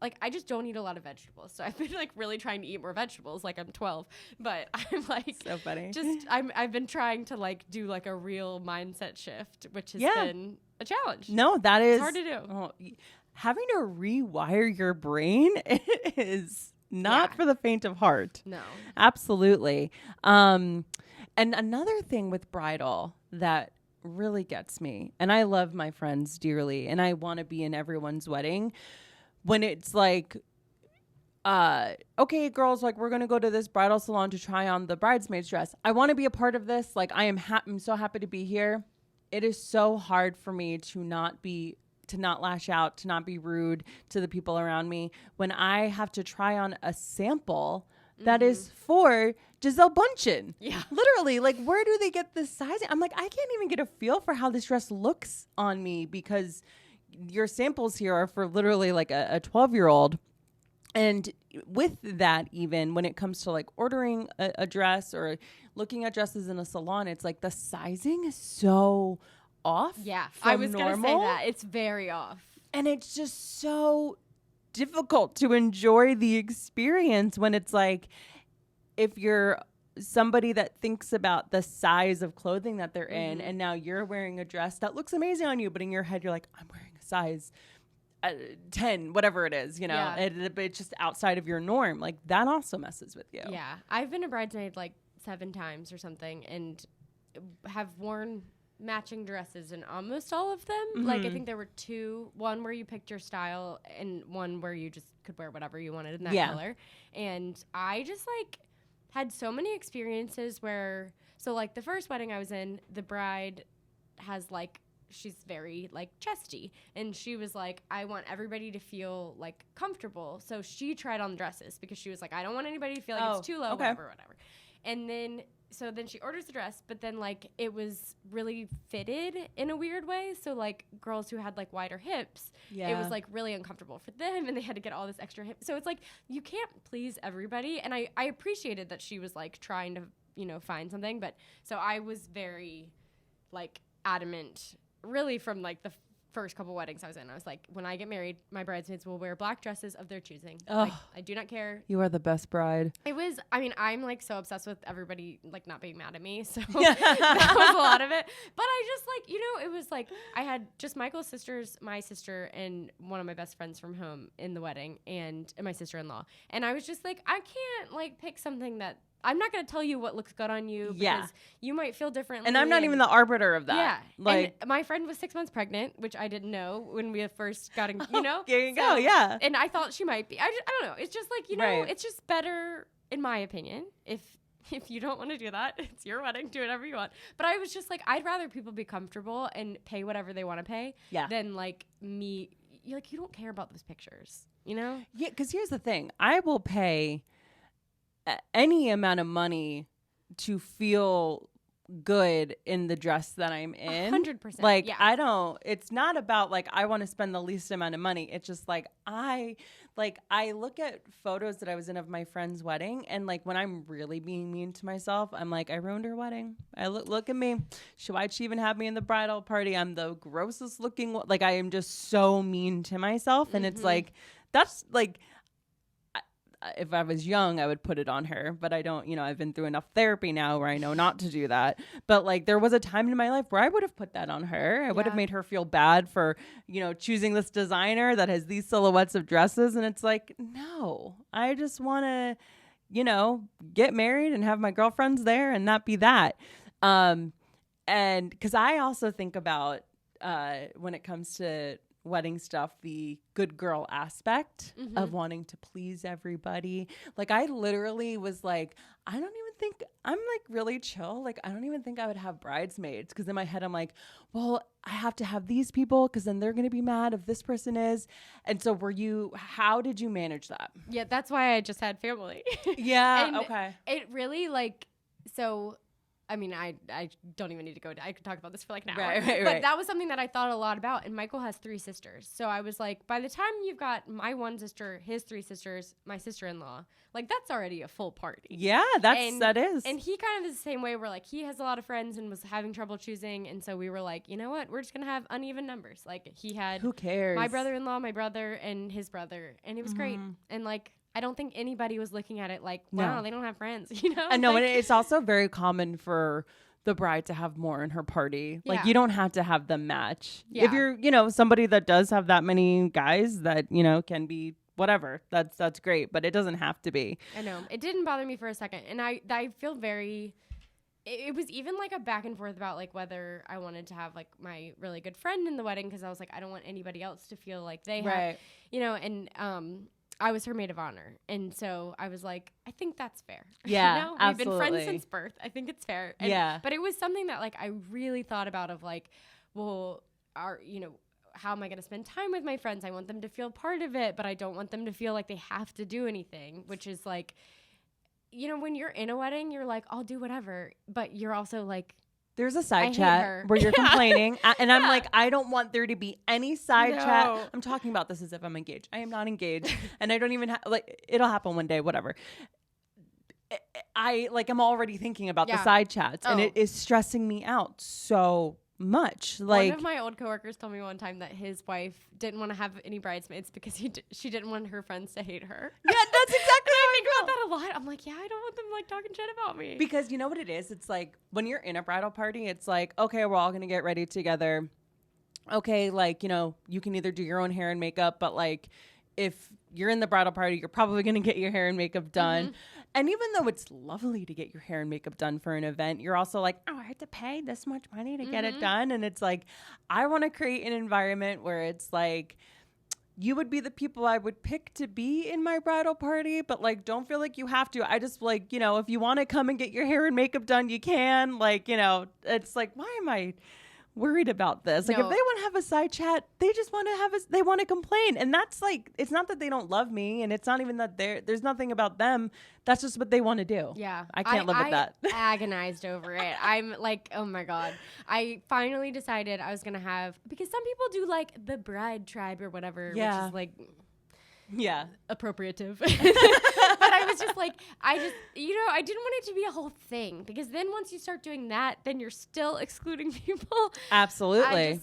S2: like, I just don't eat a lot of vegetables. So I've been like really trying to eat more vegetables. Like I'm 12, but I'm like,
S1: so funny.
S2: I've been trying to like do like a real mindset shift, which has been a challenge.
S1: No, that is
S2: hard to do.
S1: Oh, having to rewire your brain is not for the faint of heart.
S2: No,
S1: absolutely. And another thing with bridal that really gets me, and I love my friends dearly, and I want to be in everyone's wedding, when it's like, okay, girls, like we're going to go to this bridal salon to try on the bridesmaid's dress. I want to be a part of this. Like I'm so happy to be here. It is so hard for me to not lash out, to not be rude to the people around me when I have to try on a sample that is for Giselle Bundchen.
S2: Yeah.
S1: Literally, like where do they get this sizing? I'm like, I can't even get a feel for how this dress looks on me because your samples here are for literally like a 12-year-old. And with that, even when it comes to like ordering a dress or looking at dresses in a salon, it's like the sizing is so off.
S2: Yeah, I was going to say that. It's very off.
S1: And it's just so difficult to enjoy the experience when it's like, if you're somebody that thinks about the size of clothing that they're in and now you're wearing a dress that looks amazing on you, but in your head, you're like, I'm wearing a size 10, whatever it is, it's just outside of your norm. Like that also messes with you.
S2: Yeah. I've been a bridesmaid like 7 times or something and have worn matching dresses in almost all of them. Like I think there were 2, one where you picked your style and one where you just could wear whatever you wanted in that color. And I just like had so many experiences where, so like the first wedding I was in, the bride has like, she's very like chesty and she was like, I want everybody to feel like comfortable. So she tried on dresses because she was like, I don't want anybody to feel like it's too low, whatever. And then she orders the dress, but then like it was really fitted in a weird way. So like girls who had like wider hips, it was like really uncomfortable for them and they had to get all this extra hip. So it's like, you can't please everybody. And I appreciated that she was like trying to, find something. But so I was very like adamant really from like the first couple weddings I was in. I was like, when I get married, my bridesmaids will wear black dresses of their choosing. Like, I do not care.
S1: You are the best bride.
S2: It was, I'm like so obsessed with everybody like not being mad at me. So that was a lot of it. But I just like, it was like, I had just Michael's sisters, my sister, and one of my best friends from home in the wedding and my sister-in-law. And I was just like, I can't like pick something that, I'm not going to tell you what looks good on you because you might feel differently.
S1: And I'm not even the arbiter of that.
S2: Yeah.
S1: Like,
S2: and my friend was 6 months pregnant, which I didn't know when we first got,
S1: There you go, yeah.
S2: And I thought she might be. I don't know. It's just like, it's just better, in my opinion, if you don't want to do that, it's your wedding, do whatever you want. But I was just like, I'd rather people be comfortable and pay whatever they want to pay than like me. You don't care about those pictures, Yeah,
S1: because here's the thing. I will pay any amount of money to feel good in the dress that I'm in.
S2: 100%.
S1: Like, it's not about like, I want to spend the least amount of money. It's just like, I look at photos that I was in of my friend's wedding. And like, when I'm really being mean to myself, I'm like, I ruined her wedding. I look at me. Why'd she even have me in the bridal party? I'm the grossest looking. Like, I am just so mean to myself. And it's like, that's like, if I was young, I would put it on her, but I don't, I've been through enough therapy now where I know not to do that. But like, there was a time in my life where I would have put that on her. I would have made her feel bad for, choosing this designer that has these silhouettes of dresses. And it's like, no, I just want to, get married and have my girlfriends there and not be that. And because I also think about, when it comes to wedding stuff, the good girl aspect of wanting to please everybody. Like, I literally was like, I don't even think I'm like really chill. Like, I don't even think I would have bridesmaids, because in my head I'm like, well, I have to have these people because then they're going to be mad if this person is. And so how did you manage that?
S2: Yeah, that's why I just had family.
S1: Yeah. Okay.
S2: It really so I mean, I don't even need to go. I could talk about this for like an hour.
S1: Right.
S2: That was something that I thought a lot about. And Michael has 3 sisters. So I was like, by the time you've got my one sister, his 3 sisters, my sister-in-law, like that's already a full party.
S1: Yeah, that is.
S2: And he kind of is the same way, where like he has a lot of friends and was having trouble choosing. And so we were like, you know what? We're just going to have uneven numbers. Like he had
S1: who cares?
S2: My brother-in-law, my brother, and his brother. And it was great. And like, I don't think anybody was looking at it like, wow, they don't have friends,
S1: I know, and it's also very common for the bride to have more in her party.
S2: Yeah.
S1: Like, you don't have to have them match.
S2: Yeah.
S1: If you're, somebody that does have that many guys that, can be whatever, that's great, but it doesn't have to be.
S2: I know. It didn't bother me for a second. And I feel very, it was even like a back and forth about like whether I wanted to have like my really good friend in the wedding, because I was like, I don't want anybody else to feel like they have, and I was her maid of honor. And so I was like, I think that's fair.
S1: Yeah,
S2: We've been friends since birth. I think it's fair.
S1: And
S2: but it was something that like I really thought about, of like, well, how am I going to spend time with my friends? I want them to feel part of it, but I don't want them to feel like they have to do anything, which is like, when you're in a wedding, you're like, I'll do whatever. But you're also like,
S1: there's a side chat where you're complaining. And I'm like, I don't want there to be any side chat. I'm talking about this as if I'm engaged. I am not engaged. And I don't even it'll happen one day, whatever. I'm already thinking about the side chats, and it is stressing me out so much. Like,
S2: one of my old coworkers told me one time that his wife didn't want to have any bridesmaids because she didn't want her friends to hate her.
S1: Yeah, that's exactly
S2: I think about that a lot. I'm like, yeah, I don't want them like talking shit about me.
S1: Because you know what it is? It's like when you're in a bridal party, it's like, okay, we're all going to get ready together. Okay, like, you can either do your own hair and makeup, but like if you're in the bridal party, you're probably going to get your hair and makeup done. And even though it's lovely to get your hair and makeup done for an event, you're also like, oh, I have to pay this much money to get it done. And it's like, I want to create an environment where it's like, you would be the people I would pick to be in my bridal party, but like, don't feel like you have to. I just like, if you want to come and get your hair and makeup done, you can. Like, it's like, why am I worried about this? Like, if they want to have a side chat, they just want to they want to complain. And that's like, it's not that they don't love me, and it's not even that there's nothing about them. That's just what they want to do.
S2: Yeah.
S1: I can't live with that.
S2: I agonized over it. I'm like, oh my God. I finally decided I was going to have, because some people do like the bride tribe or whatever, which is like, appropriative. But I was just like, I didn't want it to be a whole thing, because then once you start doing that, then you're still excluding people.
S1: Absolutely.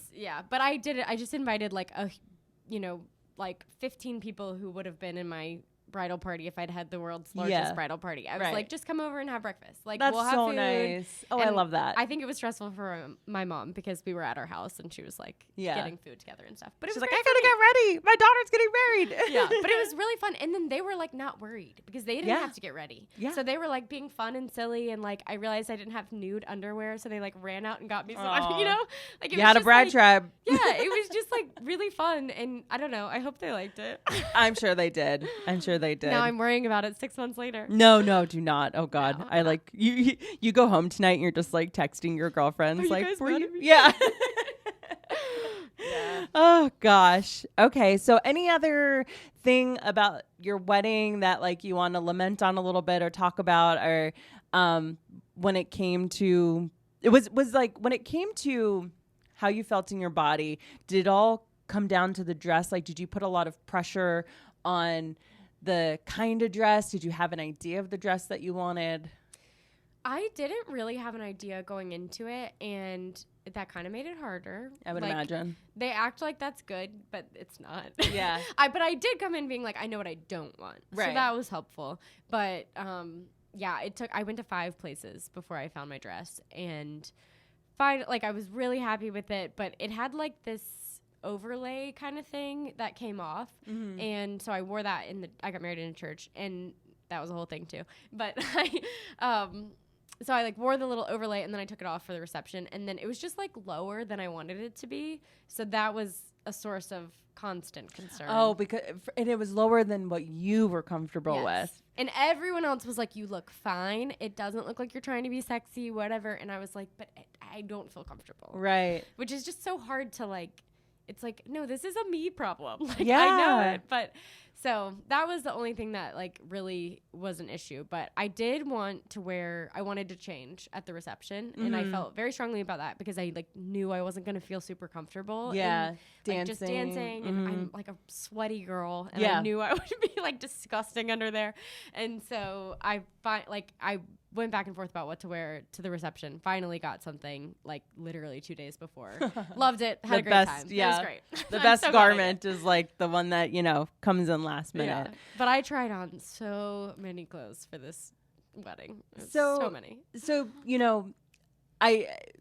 S2: But I did it. I just invited like 15 people who would have been in my bridal party if I'd had the world's largest bridal party. I was like, just come over and have breakfast. Like,
S1: that's
S2: we'll have
S1: so
S2: food.
S1: Nice. Oh,
S2: And
S1: I love that.
S2: I think it was stressful for my mom, because we were at our house and she was like getting food together and stuff. But
S1: she's like, I gotta get ready. My daughter's getting married.
S2: Yeah, but it was really fun. And then they were like not worried, because they didn't have to get ready. Yeah. So they were like being fun and silly, and like I realized I didn't have nude underwear, so they like ran out and got me some. Like,
S1: you had a bride tribe.
S2: Yeah, it was just like really fun, and I don't know. I hope they liked it.
S1: I'm sure they did. Now
S2: I'm worrying about it 6 months later.
S1: No, do not. Oh God, no. I like you go home tonight and you're just like texting your girlfriends.
S2: Are
S1: like,
S2: you guys mad at me?
S1: Yeah. Oh gosh. Okay. So any other thing about your wedding that like you want to lament on a little bit or talk about, or when it came to when it came to how you felt in your body, did it all come down to the dress? Like, did you put a lot of pressure on the kind of dress? Did you have an idea of the dress that you wanted?
S2: I didn't really have an idea going into it, and that kind of made it harder.
S1: I would imagine.
S2: They act like that's good, but it's not.
S1: Yeah.
S2: But I did come in being like, I know what I don't want.
S1: Right.
S2: So that was helpful. But yeah, I went to 5 places before I found my dress, and I was really happy with it, but it had like this overlay kind of thing that came off. Mm-hmm. And so I wore that I got married in a church, and that was a whole thing too. But so I like wore the little overlay, and then I took it off for the reception, and then it was just like lower than I wanted it to be. So that was a source of constant concern.
S1: Oh, because it was lower than what you were comfortable with.
S2: And everyone else was like, you look fine. It doesn't look like you're trying to be sexy, whatever. And I was like, but I don't feel comfortable.
S1: Right.
S2: Which is just so hard to like, it's like, no, this is a me problem. Like,
S1: yeah.
S2: I know it. But so that was the only thing that like really was an issue. But I did want to I wanted to change at the reception. Mm-hmm. And I felt very strongly about that because I like knew I wasn't going to feel super comfortable.
S1: Yeah.
S2: And, like, just dancing.
S1: Mm-hmm.
S2: And I'm like a sweaty girl. And I knew I would be like disgusting under there. And so I went back and forth about what to wear to the reception. Finally got something like literally 2 days before. Loved it. Had a great time. Yeah. It was great.
S1: The best garment is like the one that, comes in last minute. Yeah.
S2: But I tried on so many clothes for this wedding. So many.
S1: So,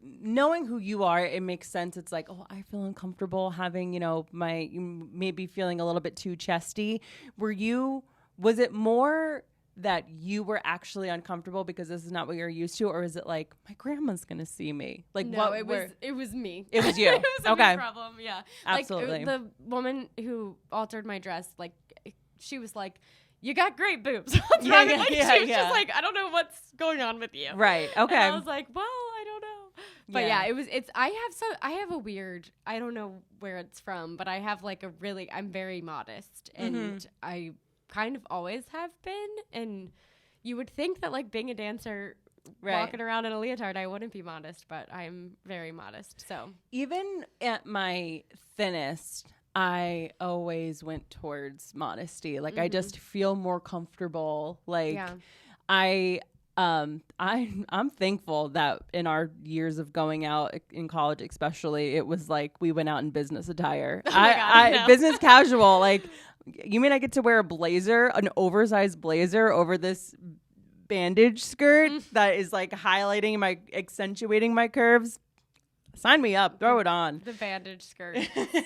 S1: knowing who you are, it makes sense. It's like, oh, I feel uncomfortable having, maybe feeling a little bit too chesty. Was it more that you were actually uncomfortable because this is not what you're used to, or is it like my grandma's gonna see me? Like,
S2: no, it was me.
S1: It was you.
S2: It was a
S1: okay.
S2: me problem. Yeah,
S1: absolutely.
S2: Like the woman who altered my dress, like she was like, "You got great boobs." She was just like, "I don't know what's going on with you."
S1: Right. Okay.
S2: And I was like, "Well, I don't know." But I have a weird. I don't know where it's from, but I have like I'm very modest, and I kind of always have been, and you would think that like being a dancer, walking around in a leotard, I wouldn't be modest, but I'm very modest. So
S1: even at my thinnest, I always went towards modesty. Like I just feel more comfortable. Like I'm thankful that in our years of going out in college, especially, it was like we went out in business attire. Business casual. Like, you mean I get to wear an oversized blazer over this bandage skirt that is like accentuating my curves? Sign me up. Throw it on.
S2: The bandage skirt.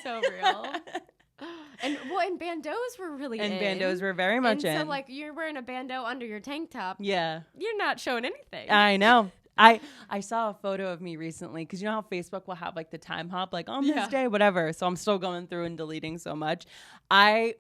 S2: So real. And bandeaus were really in.
S1: And bandeaus were very much in.
S2: So like you're wearing a bandeau under your tank top.
S1: Yeah.
S2: You're not showing anything.
S1: I know. I saw a photo of me recently because you know how Facebook will have like the time hop, like on this day, whatever. So I'm still going through and deleting so much. I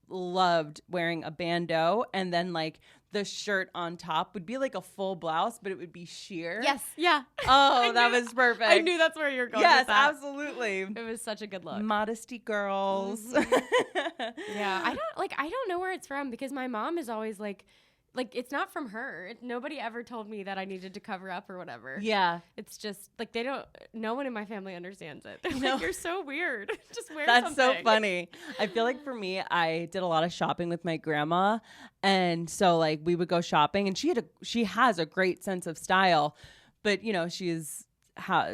S1: loved wearing a bandeau, and then like the shirt on top would be like a full blouse, but it would be sheer.
S2: Yes. Yeah.
S1: Oh, that was perfect.
S2: I knew that's where you're going.
S1: Yes,
S2: with that.
S1: Absolutely.
S2: It was such a good look.
S1: Modesty girls.
S2: Yeah. I don't know where it's from because my mom is always like it's not from her. Nobody ever told me that I needed to cover up or whatever.
S1: Yeah.
S2: It's just like no one in my family understands it. They're like, you're so weird. Just wear
S1: That's
S2: something.
S1: so funny. I feel like for me, I did a lot of shopping with my grandma. And so like we would go shopping, and she has a great sense of style, but she's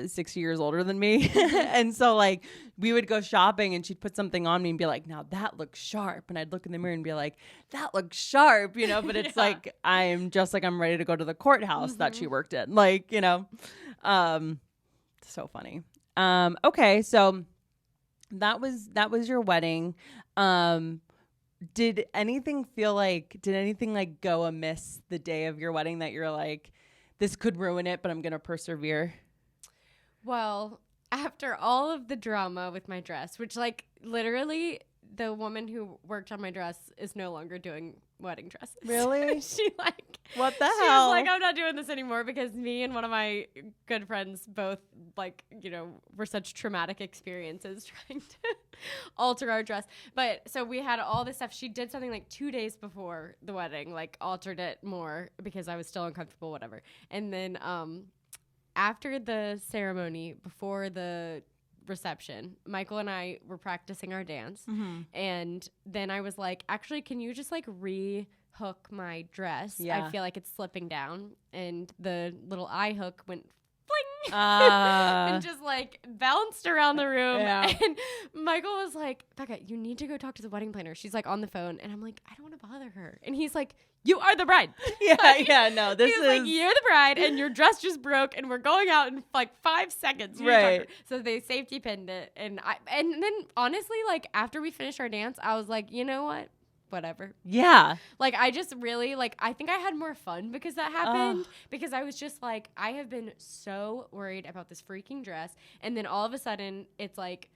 S1: 6 years older than me. And so like we would go shopping, and she'd put something on me and be like, now that looks sharp. And I'd look in the mirror and be like, that looks sharp, but it's like, I'm just like, I'm ready to go to the courthouse that she worked in. Like, so funny. Okay. So that was your wedding. Did anything like go amiss the day of your wedding that you're like, this could ruin it, but I'm going to persevere?
S2: Well, after all of the drama with my dress, which like literally the woman who worked on my dress is no longer doing wedding dresses.
S1: Really?
S2: She like,
S1: what the hell?
S2: She was like, I'm not doing this anymore because me and one of my good friends both like, were such traumatic experiences trying to alter our dress. But so we had all this stuff. She did something like 2 days before the wedding, like altered it more because I was still uncomfortable, whatever. And then, after the ceremony, before the reception, Michael and I were practicing our dance. And then I was like, actually, can you just like re-hook my dress? I feel like it's slipping down. And the little eye hook went fling and just like bounced around the room. And Michael was like, Becca, you need to go talk to the wedding planner. She's like on the phone. And I'm like, I don't want to bother her. And he's like, you are the bride.
S1: No, this is
S2: like, you're the bride and your dress just broke and we're going out in like 5 seconds.
S1: Right.
S2: So they safety pinned it. And then honestly, like after we finished our dance, I was like, you know what? Whatever.
S1: Yeah.
S2: Like I just really like, I think I had more fun because that happened because I was just like, I have been so worried about this freaking dress. And then all of a sudden it's like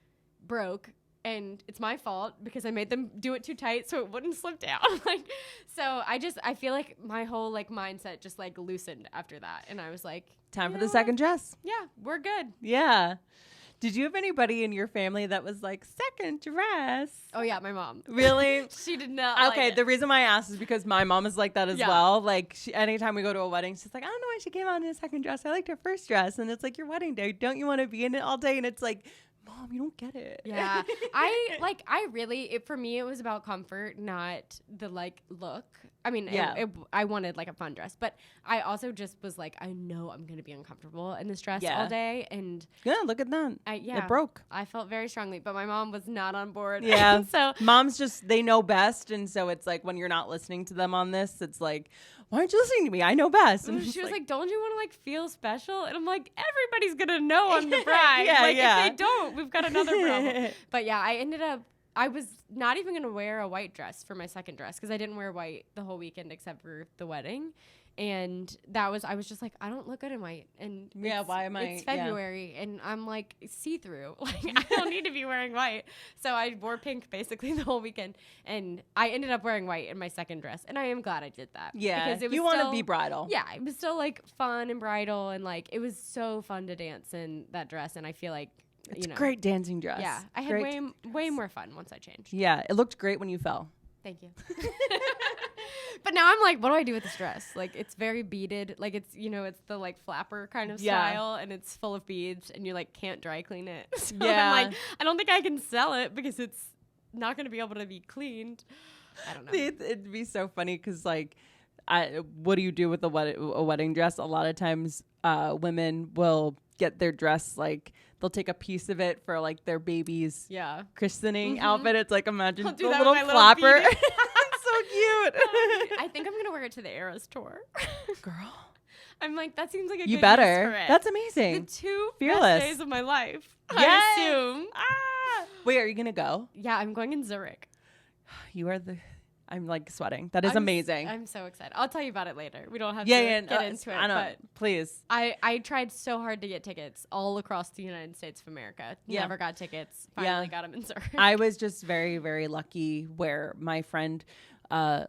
S2: broke. And it's my fault because I made them do it too tight so it wouldn't slip down. Like, so I feel like my whole like mindset just like loosened after that. And I was like,
S1: time for the second dress.
S2: Yeah, we're good.
S1: Yeah. Did you have anybody in your family that was like, second dress?
S2: Oh yeah, my mom.
S1: Really?
S2: She did not
S1: Okay,
S2: like it.
S1: the reason why I asked is because my mom is like that as well. Like anytime we go to a wedding, she's like, I don't know why she came out in a second dress. I liked her first dress. And it's like your wedding day. Don't you want to be in it all day? And it's like, Mom, you don't get it.
S2: Yeah. For me, it was about comfort, not the like look. I mean, I wanted like a fun dress, but I also just was like, I know I'm going to be uncomfortable in this dress all day. And
S1: look at that. It broke.
S2: I felt very strongly, but my mom was not on board.
S1: Yeah.
S2: So
S1: moms they know best. And so it's like when you're not listening to them on this, it's like, why aren't you listening to me? I know best. And
S2: she was like, don't you want to like feel special? And I'm like, everybody's going to know I'm the bride. If they don't, we've got another problem. But yeah, I was not even going to wear a white dress for my second dress because I didn't wear white the whole weekend except for the wedding. And I was just like, I don't look good in white. And
S1: why am I?
S2: It's February and I'm like see-through. Like I don't need to be wearing white. So I wore pink basically the whole weekend. And I ended up wearing white in my second dress. And I am glad I did that.
S1: Yeah.
S2: Because it was
S1: you want to be bridal.
S2: Yeah. It was still like fun and bridal. And like, it was so fun to dance in that dress. And I feel like,
S1: it's a great dancing dress.
S2: Yeah. I had way more fun once I changed.
S1: Yeah. It looked great when you fell.
S2: Thank you. But now I'm like, what do I do with this dress? Like, it's very beaded. Like, it's, it's the like flapper kind of style and it's full of beads and you like can't dry clean it. So I'm like, I don't think I can sell it because it's not going to be able to be cleaned. I don't know.
S1: It'd be so funny because like, what do you do with a wedding dress? A lot of times women will get their dress, like they'll take a piece of it for like their baby's christening outfit. It's like, imagine the little flapper. So cute.
S2: I think I'm gonna wear it to the Eras tour.
S1: Girl,
S2: I'm like, that seems like a
S1: you
S2: good
S1: better.
S2: use for it.
S1: That's amazing.
S2: The two
S1: Fearless
S2: best days of my life. Yes. I assume.
S1: Wait, are you gonna go?
S2: Yeah, I'm going in Zurich.
S1: I'm like sweating. That is amazing.
S2: I'm so excited. I'll tell you about it later. We don't have to get into it.
S1: I know. But please.
S2: I tried so hard to get tickets all across the United States of America. Never got tickets. Finally got them in Zurich.
S1: I was just very, very lucky where my friend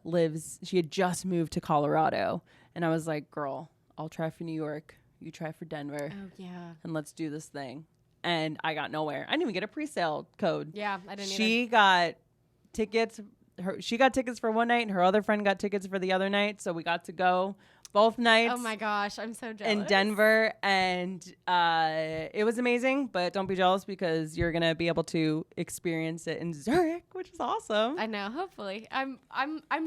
S1: lives. She had just moved to Colorado. And I was like, girl, I'll try for New York. You try for Denver.
S2: Oh, yeah.
S1: And let's do this thing. And I got nowhere. I didn't even get a pre-sale code.
S2: Yeah, I didn't either.
S1: She got tickets. She got tickets for one night and her other friend got tickets for the other night. So we got to go both nights.
S2: Oh my gosh, I'm so jealous.
S1: In Denver. And it was amazing, but don't be jealous because you're going to be able to experience it in Zurich, which is awesome.
S2: I know, hopefully. I'm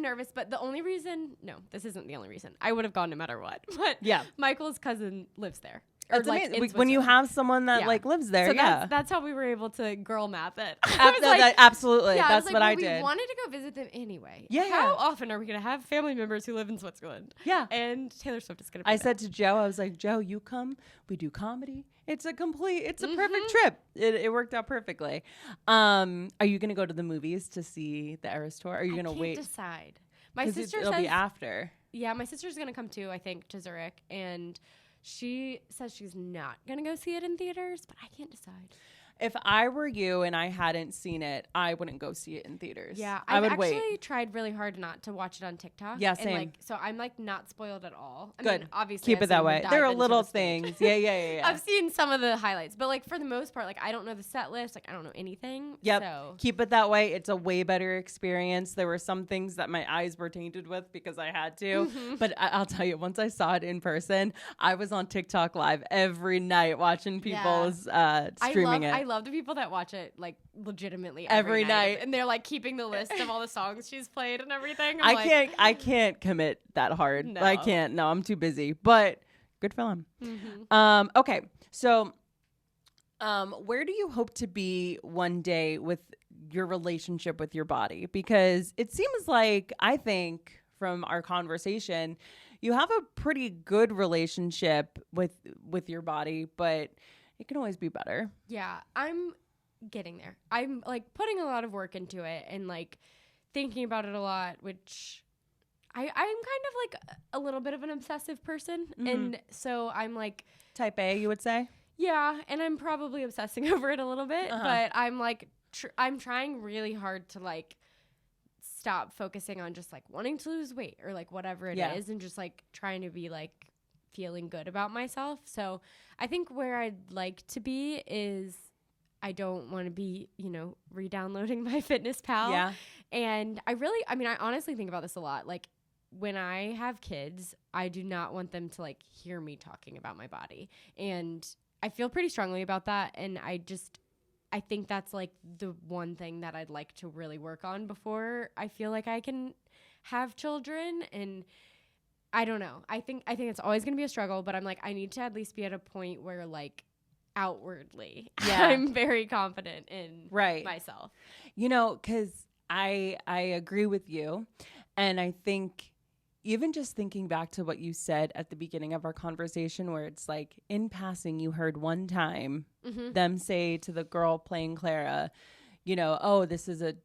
S2: nervous, but the only reason, no, this isn't the only reason. I would have gone no matter what. But Michael's cousin lives there.
S1: It's amazing. When you have someone that like lives there,
S2: so that's how we were able to girl map it.
S1: Absolutely. That's what I did.
S2: We wanted to go visit them anyway.
S1: Yeah.
S2: How often are we going to have family members who live in Switzerland?
S1: Yeah.
S2: And Taylor Swift is going to be
S1: I said to Joe, I was like, Joe, you come. We do comedy. It's a perfect trip. It worked out perfectly. Are you going to go to the movies to see the Eras tour? Are you going to wait?
S2: I can't decide. My sister
S1: it'll be after.
S2: Yeah, my sister's going to come too, I think, to Zurich. And she says she's not going to go see it in theaters, but I can't decide.
S1: If I were you and I hadn't seen it, I wouldn't go see it in theaters.
S2: Yeah,
S1: I would
S2: actually
S1: wait.
S2: tried really hard not to watch it on TikTok.
S1: Yeah, same.
S2: And so I'm like not spoiled at all. I
S1: Good.
S2: mean, obviously,
S1: keep it that way. There are little things. Yeah.
S2: I've seen some of the highlights, but like for the most part, like I don't know the set list. Like I don't know anything.
S1: Yep.
S2: So.
S1: Keep it that way. It's a way better experience. There were some things that my eyes were tainted with because I had to. But I'll tell you, once I saw it in person, I was on TikTok live every night watching people's streaming it.
S2: I love the people that watch it like legitimately
S1: every night.
S2: and they're like keeping the list of all the songs she's played and everything.
S1: I can't commit that hard.
S2: No.
S1: I can't. No, I'm too busy. But good for them. Okay, so where do you hope to be one day with your relationship with your body? Because it seems like, I think from our conversation, you have a pretty good relationship with your body, but it can always be better.
S2: Yeah, I'm getting there. I'm like putting a lot of work into it and like thinking about it a lot, which I'm kind of like a little bit of an obsessive person. And so I'm like
S1: type A, you would say?
S2: Yeah, and I'm probably obsessing over it a little bit, but I'm like I'm trying really hard to like stop focusing on just like wanting to lose weight or like whatever it is, and just like trying to be like feeling good about myself. So I think where I'd like to be is I don't want to be, you know, re-downloading my FitnessPal.
S1: Yeah.
S2: And I honestly think about this a lot. Like when I have kids, I do not want them to like hear me talking about my body. And I feel pretty strongly about that. And I think that's like the one thing that I'd like to really work on before I feel like I can have children. And I don't know. I think it's always going to be a struggle, but I'm like, I need to at least be at a point where like outwardly I'm very confident in myself.
S1: You know, because I agree with you. And I think even just thinking back to what you said at the beginning of our conversation, where it's like in passing, you heard one time them say to the girl playing Clara, you know, oh, this is a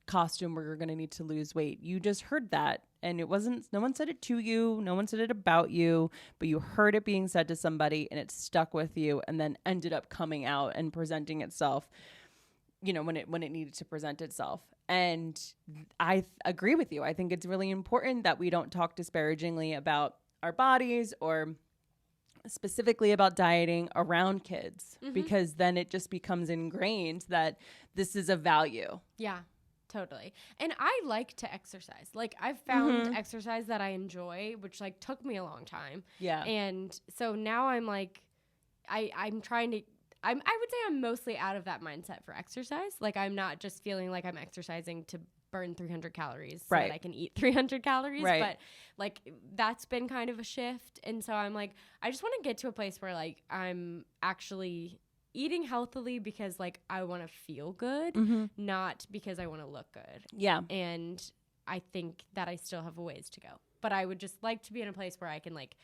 S1: costume where you're going to need to lose weight. You just heard that. And it wasn't, no one said it to you. No one said it about you, but you heard it being said to somebody and it stuck with you and then ended up coming out and presenting itself, you know, when it needed to present itself. And I agree with you. I think it's really important that we don't talk disparagingly about our bodies or specifically about dieting around kids, because then it just becomes ingrained that this is a value.
S2: Yeah. Totally. And I like to exercise. Like I've found exercise that I enjoy, which like took me a long time.
S1: Yeah.
S2: And so now I'm like, I'm trying to, I would say I'm mostly out of that mindset for exercise. Like I'm not just feeling like I'm exercising to burn 300 calories so that I can eat 300 calories.
S1: Right.
S2: But like that's been kind of a shift. And so I'm like, I just want to get to a place where like I'm actually eating healthily because like I want to feel good, not because I want to look good.
S1: Yeah.
S2: And I think that I still have a ways to go, but I would just like to be in a place where I can like,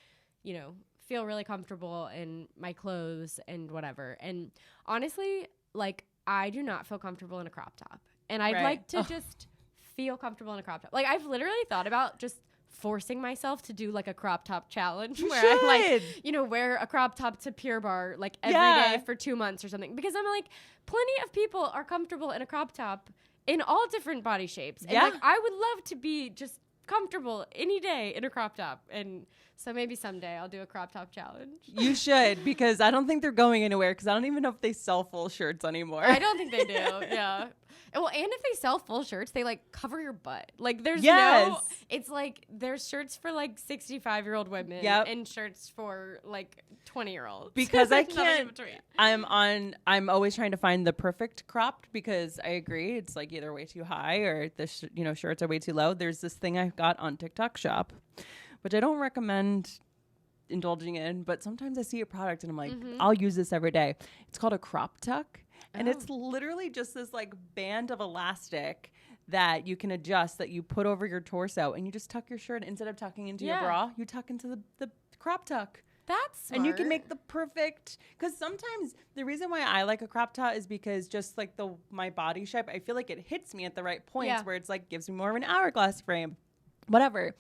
S2: you know, feel really comfortable in my clothes and whatever. And honestly, like I do not feel comfortable in a crop top, and I'd like to just feel comfortable in a crop top. Like I've literally thought about just forcing myself to do like a crop top challenge where I like, you know, wear a crop top to Pure Barre like every day for 2 months or something, because I'm like, plenty of people are comfortable in a crop top in all different body shapes. And like, I would love to be just comfortable any day in a crop top. And so maybe someday I'll do a crop top challenge.
S1: You should, because I don't think they're going anywhere, because I don't even know if they sell full shirts anymore.
S2: I don't think they do. Yeah. Well, and if they sell full shirts, they like cover your butt. Like there's no, it's like there's shirts for like 65-year-old women and shirts for like 20-year-olds.
S1: Because I can't, I'm always trying to find the perfect cropped, because I agree. It's like either way too high or the shirts are way too low. There's this thing I got on TikTok Shop, which I don't recommend indulging in, but sometimes I see a product and I'm like, I'll use this every day. It's called a crop tuck. And it's literally just this like band of elastic that you can adjust, that you put over your torso, and you just tuck your shirt. Instead of tucking into your bra, you tuck into the crop tuck.
S2: That's smart.
S1: And you can make the perfect, because sometimes the reason why I like a crop top is because just like my body shape, I feel like it hits me at the right points where it's like gives me more of an hourglass frame, whatever.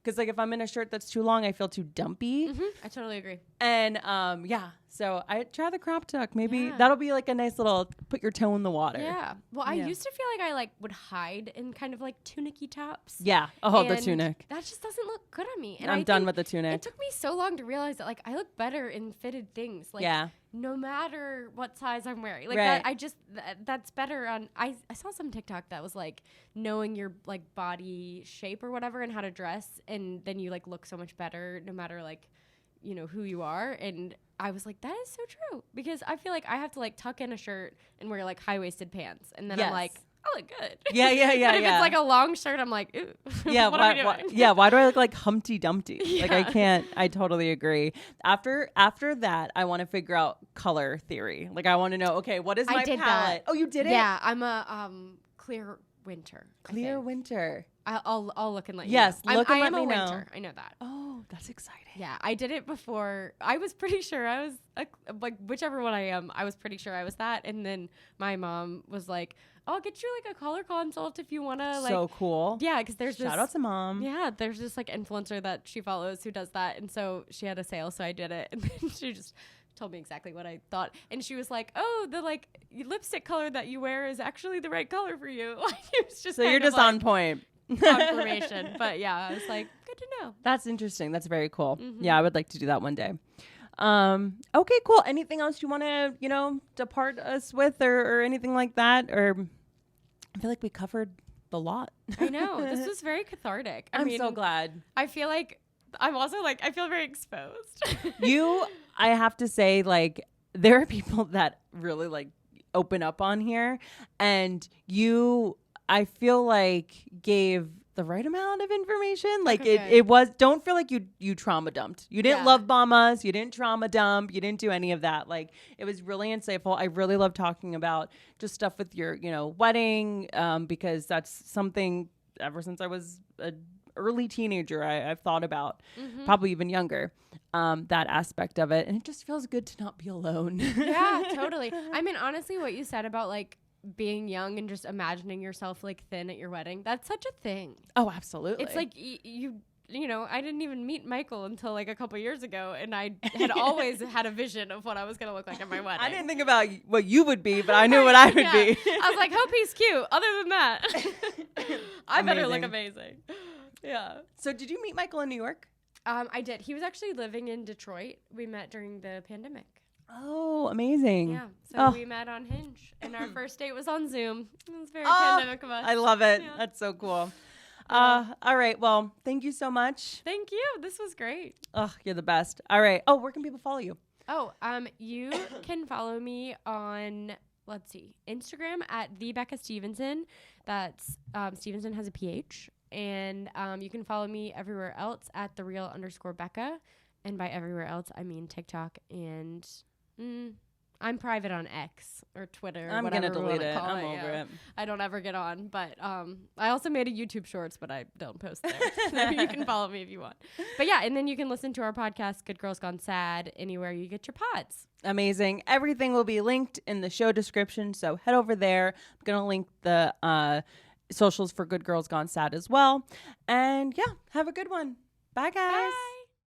S1: Because like if I'm in a shirt that's too long, I feel too dumpy.
S2: I totally agree.
S1: And so I try the crop tuck. Maybe that'll be like a nice little put your toe in the water.
S2: Yeah. Well, I used to feel like I like would hide in kind of like tunicky tops.
S1: Yeah. Oh, the tunic.
S2: That just doesn't look good on me. And
S1: I'm done with the tunic.
S2: It took me so long to realize that like I look better in fitted things. Like no matter what size I'm wearing. Like that, that's better on. I saw some TikTok that was like knowing your like body shape or whatever and how to dress, and then you like look so much better no matter like you know, who you are. And I was like, that is so true, because I feel like I have to like tuck in a shirt and wear like high-waisted pants, and then I'm like, I look good.
S1: Yeah.
S2: But if it's like a long shirt, I'm like, ooh.
S1: Yeah.
S2: What am I doing?
S1: Why do I look like Humpty Dumpty?
S2: Yeah.
S1: Like, I can't. I totally agree. After that, I want to figure out color theory. Like, I want to know, okay, what is my
S2: did
S1: palette?
S2: that.
S1: Oh, you did it?
S2: Yeah, I'm a clear winter.
S1: Clear winter.
S2: I'll look and let you
S1: Yes,
S2: know.
S1: look and
S2: I
S1: let
S2: am
S1: me
S2: a
S1: know.
S2: winter. I know that.
S1: Oh, that's exciting.
S2: Yeah, I did it before. I was pretty sure I was like whichever one I am. I was pretty sure I was that. And then my mom was like, "I'll get you like a color consult if you want to." Like,
S1: So cool.
S2: yeah, because there's
S1: Shout out to Mom.
S2: Yeah, there's this like influencer that she follows who does that, and so she had a sale, so I did it, and then she just told me exactly what I thought, and she was like, "Oh, the like lipstick color that you wear is actually the right color for you." Like, it was just
S1: So you're just on point.
S2: confirmation. But yeah, I was like, good to know.
S1: That's interesting. That's very cool. Yeah, I would like to do that one day. Okay, cool. Anything else you want to, depart us with or anything like that? Or I feel like we covered the lot.
S2: I know. This was very cathartic.
S1: I'm so glad.
S2: I feel like I'm also like, I feel very exposed.
S1: I have to say, like, there are people that really like open up on here, and I feel like gave the right amount of information. Like,
S2: okay,
S1: it was, don't feel like you trauma dumped. You didn't love bomb us. You didn't trauma dump. You didn't do any of that. Like, it was really insightful. I really love talking about just stuff with your, wedding, because that's something ever since I was an early teenager, I've thought about, probably even younger, that aspect of it. And it just feels good to not be alone.
S2: Yeah, totally. I mean, honestly, what you said about like being young and just imagining yourself like thin at your wedding, that's such a thing.
S1: Oh, absolutely.
S2: It's like I didn't even meet Michael until like a couple years ago, and I had always had a vision of what I was going to look like at my wedding.
S1: I didn't think about what you would be, but I knew what I would be.
S2: I was like, hope he's cute. Other than that, I better look
S1: Amazing.
S2: amazing. Yeah.
S1: So did you meet Michael in New York?
S2: I did. He was actually living in Detroit. We met during the pandemic.
S1: Oh, amazing.
S2: Yeah. So we met on Hinge, and our first date was on Zoom. It was very pandemic of us.
S1: I love it.
S2: Yeah.
S1: That's so cool. All right. Well, thank you so much.
S2: Thank you. This was great.
S1: Oh, you're the best. All right. Oh, where can people follow you?
S2: Oh, you can follow me on, let's see, Instagram at the Becca Stephenson. That's Stephenson has a PH. And you can follow me everywhere else at @thereal_Becca. And by everywhere else, I mean TikTok and I'm private on X or Twitter.
S1: I'm going to delete it. I'm over it.
S2: I don't ever get on. But I also made a YouTube Shorts, but I don't post there. So you can follow me if you want. But yeah, and then you can listen to our podcast, Good Girls Gone Sad, anywhere you get your pods.
S1: Amazing. Everything will be linked in the show description. So head over there. I'm going to link the socials for Good Girls Gone Sad as well. And yeah, have a good one. Bye, guys.
S2: Bye.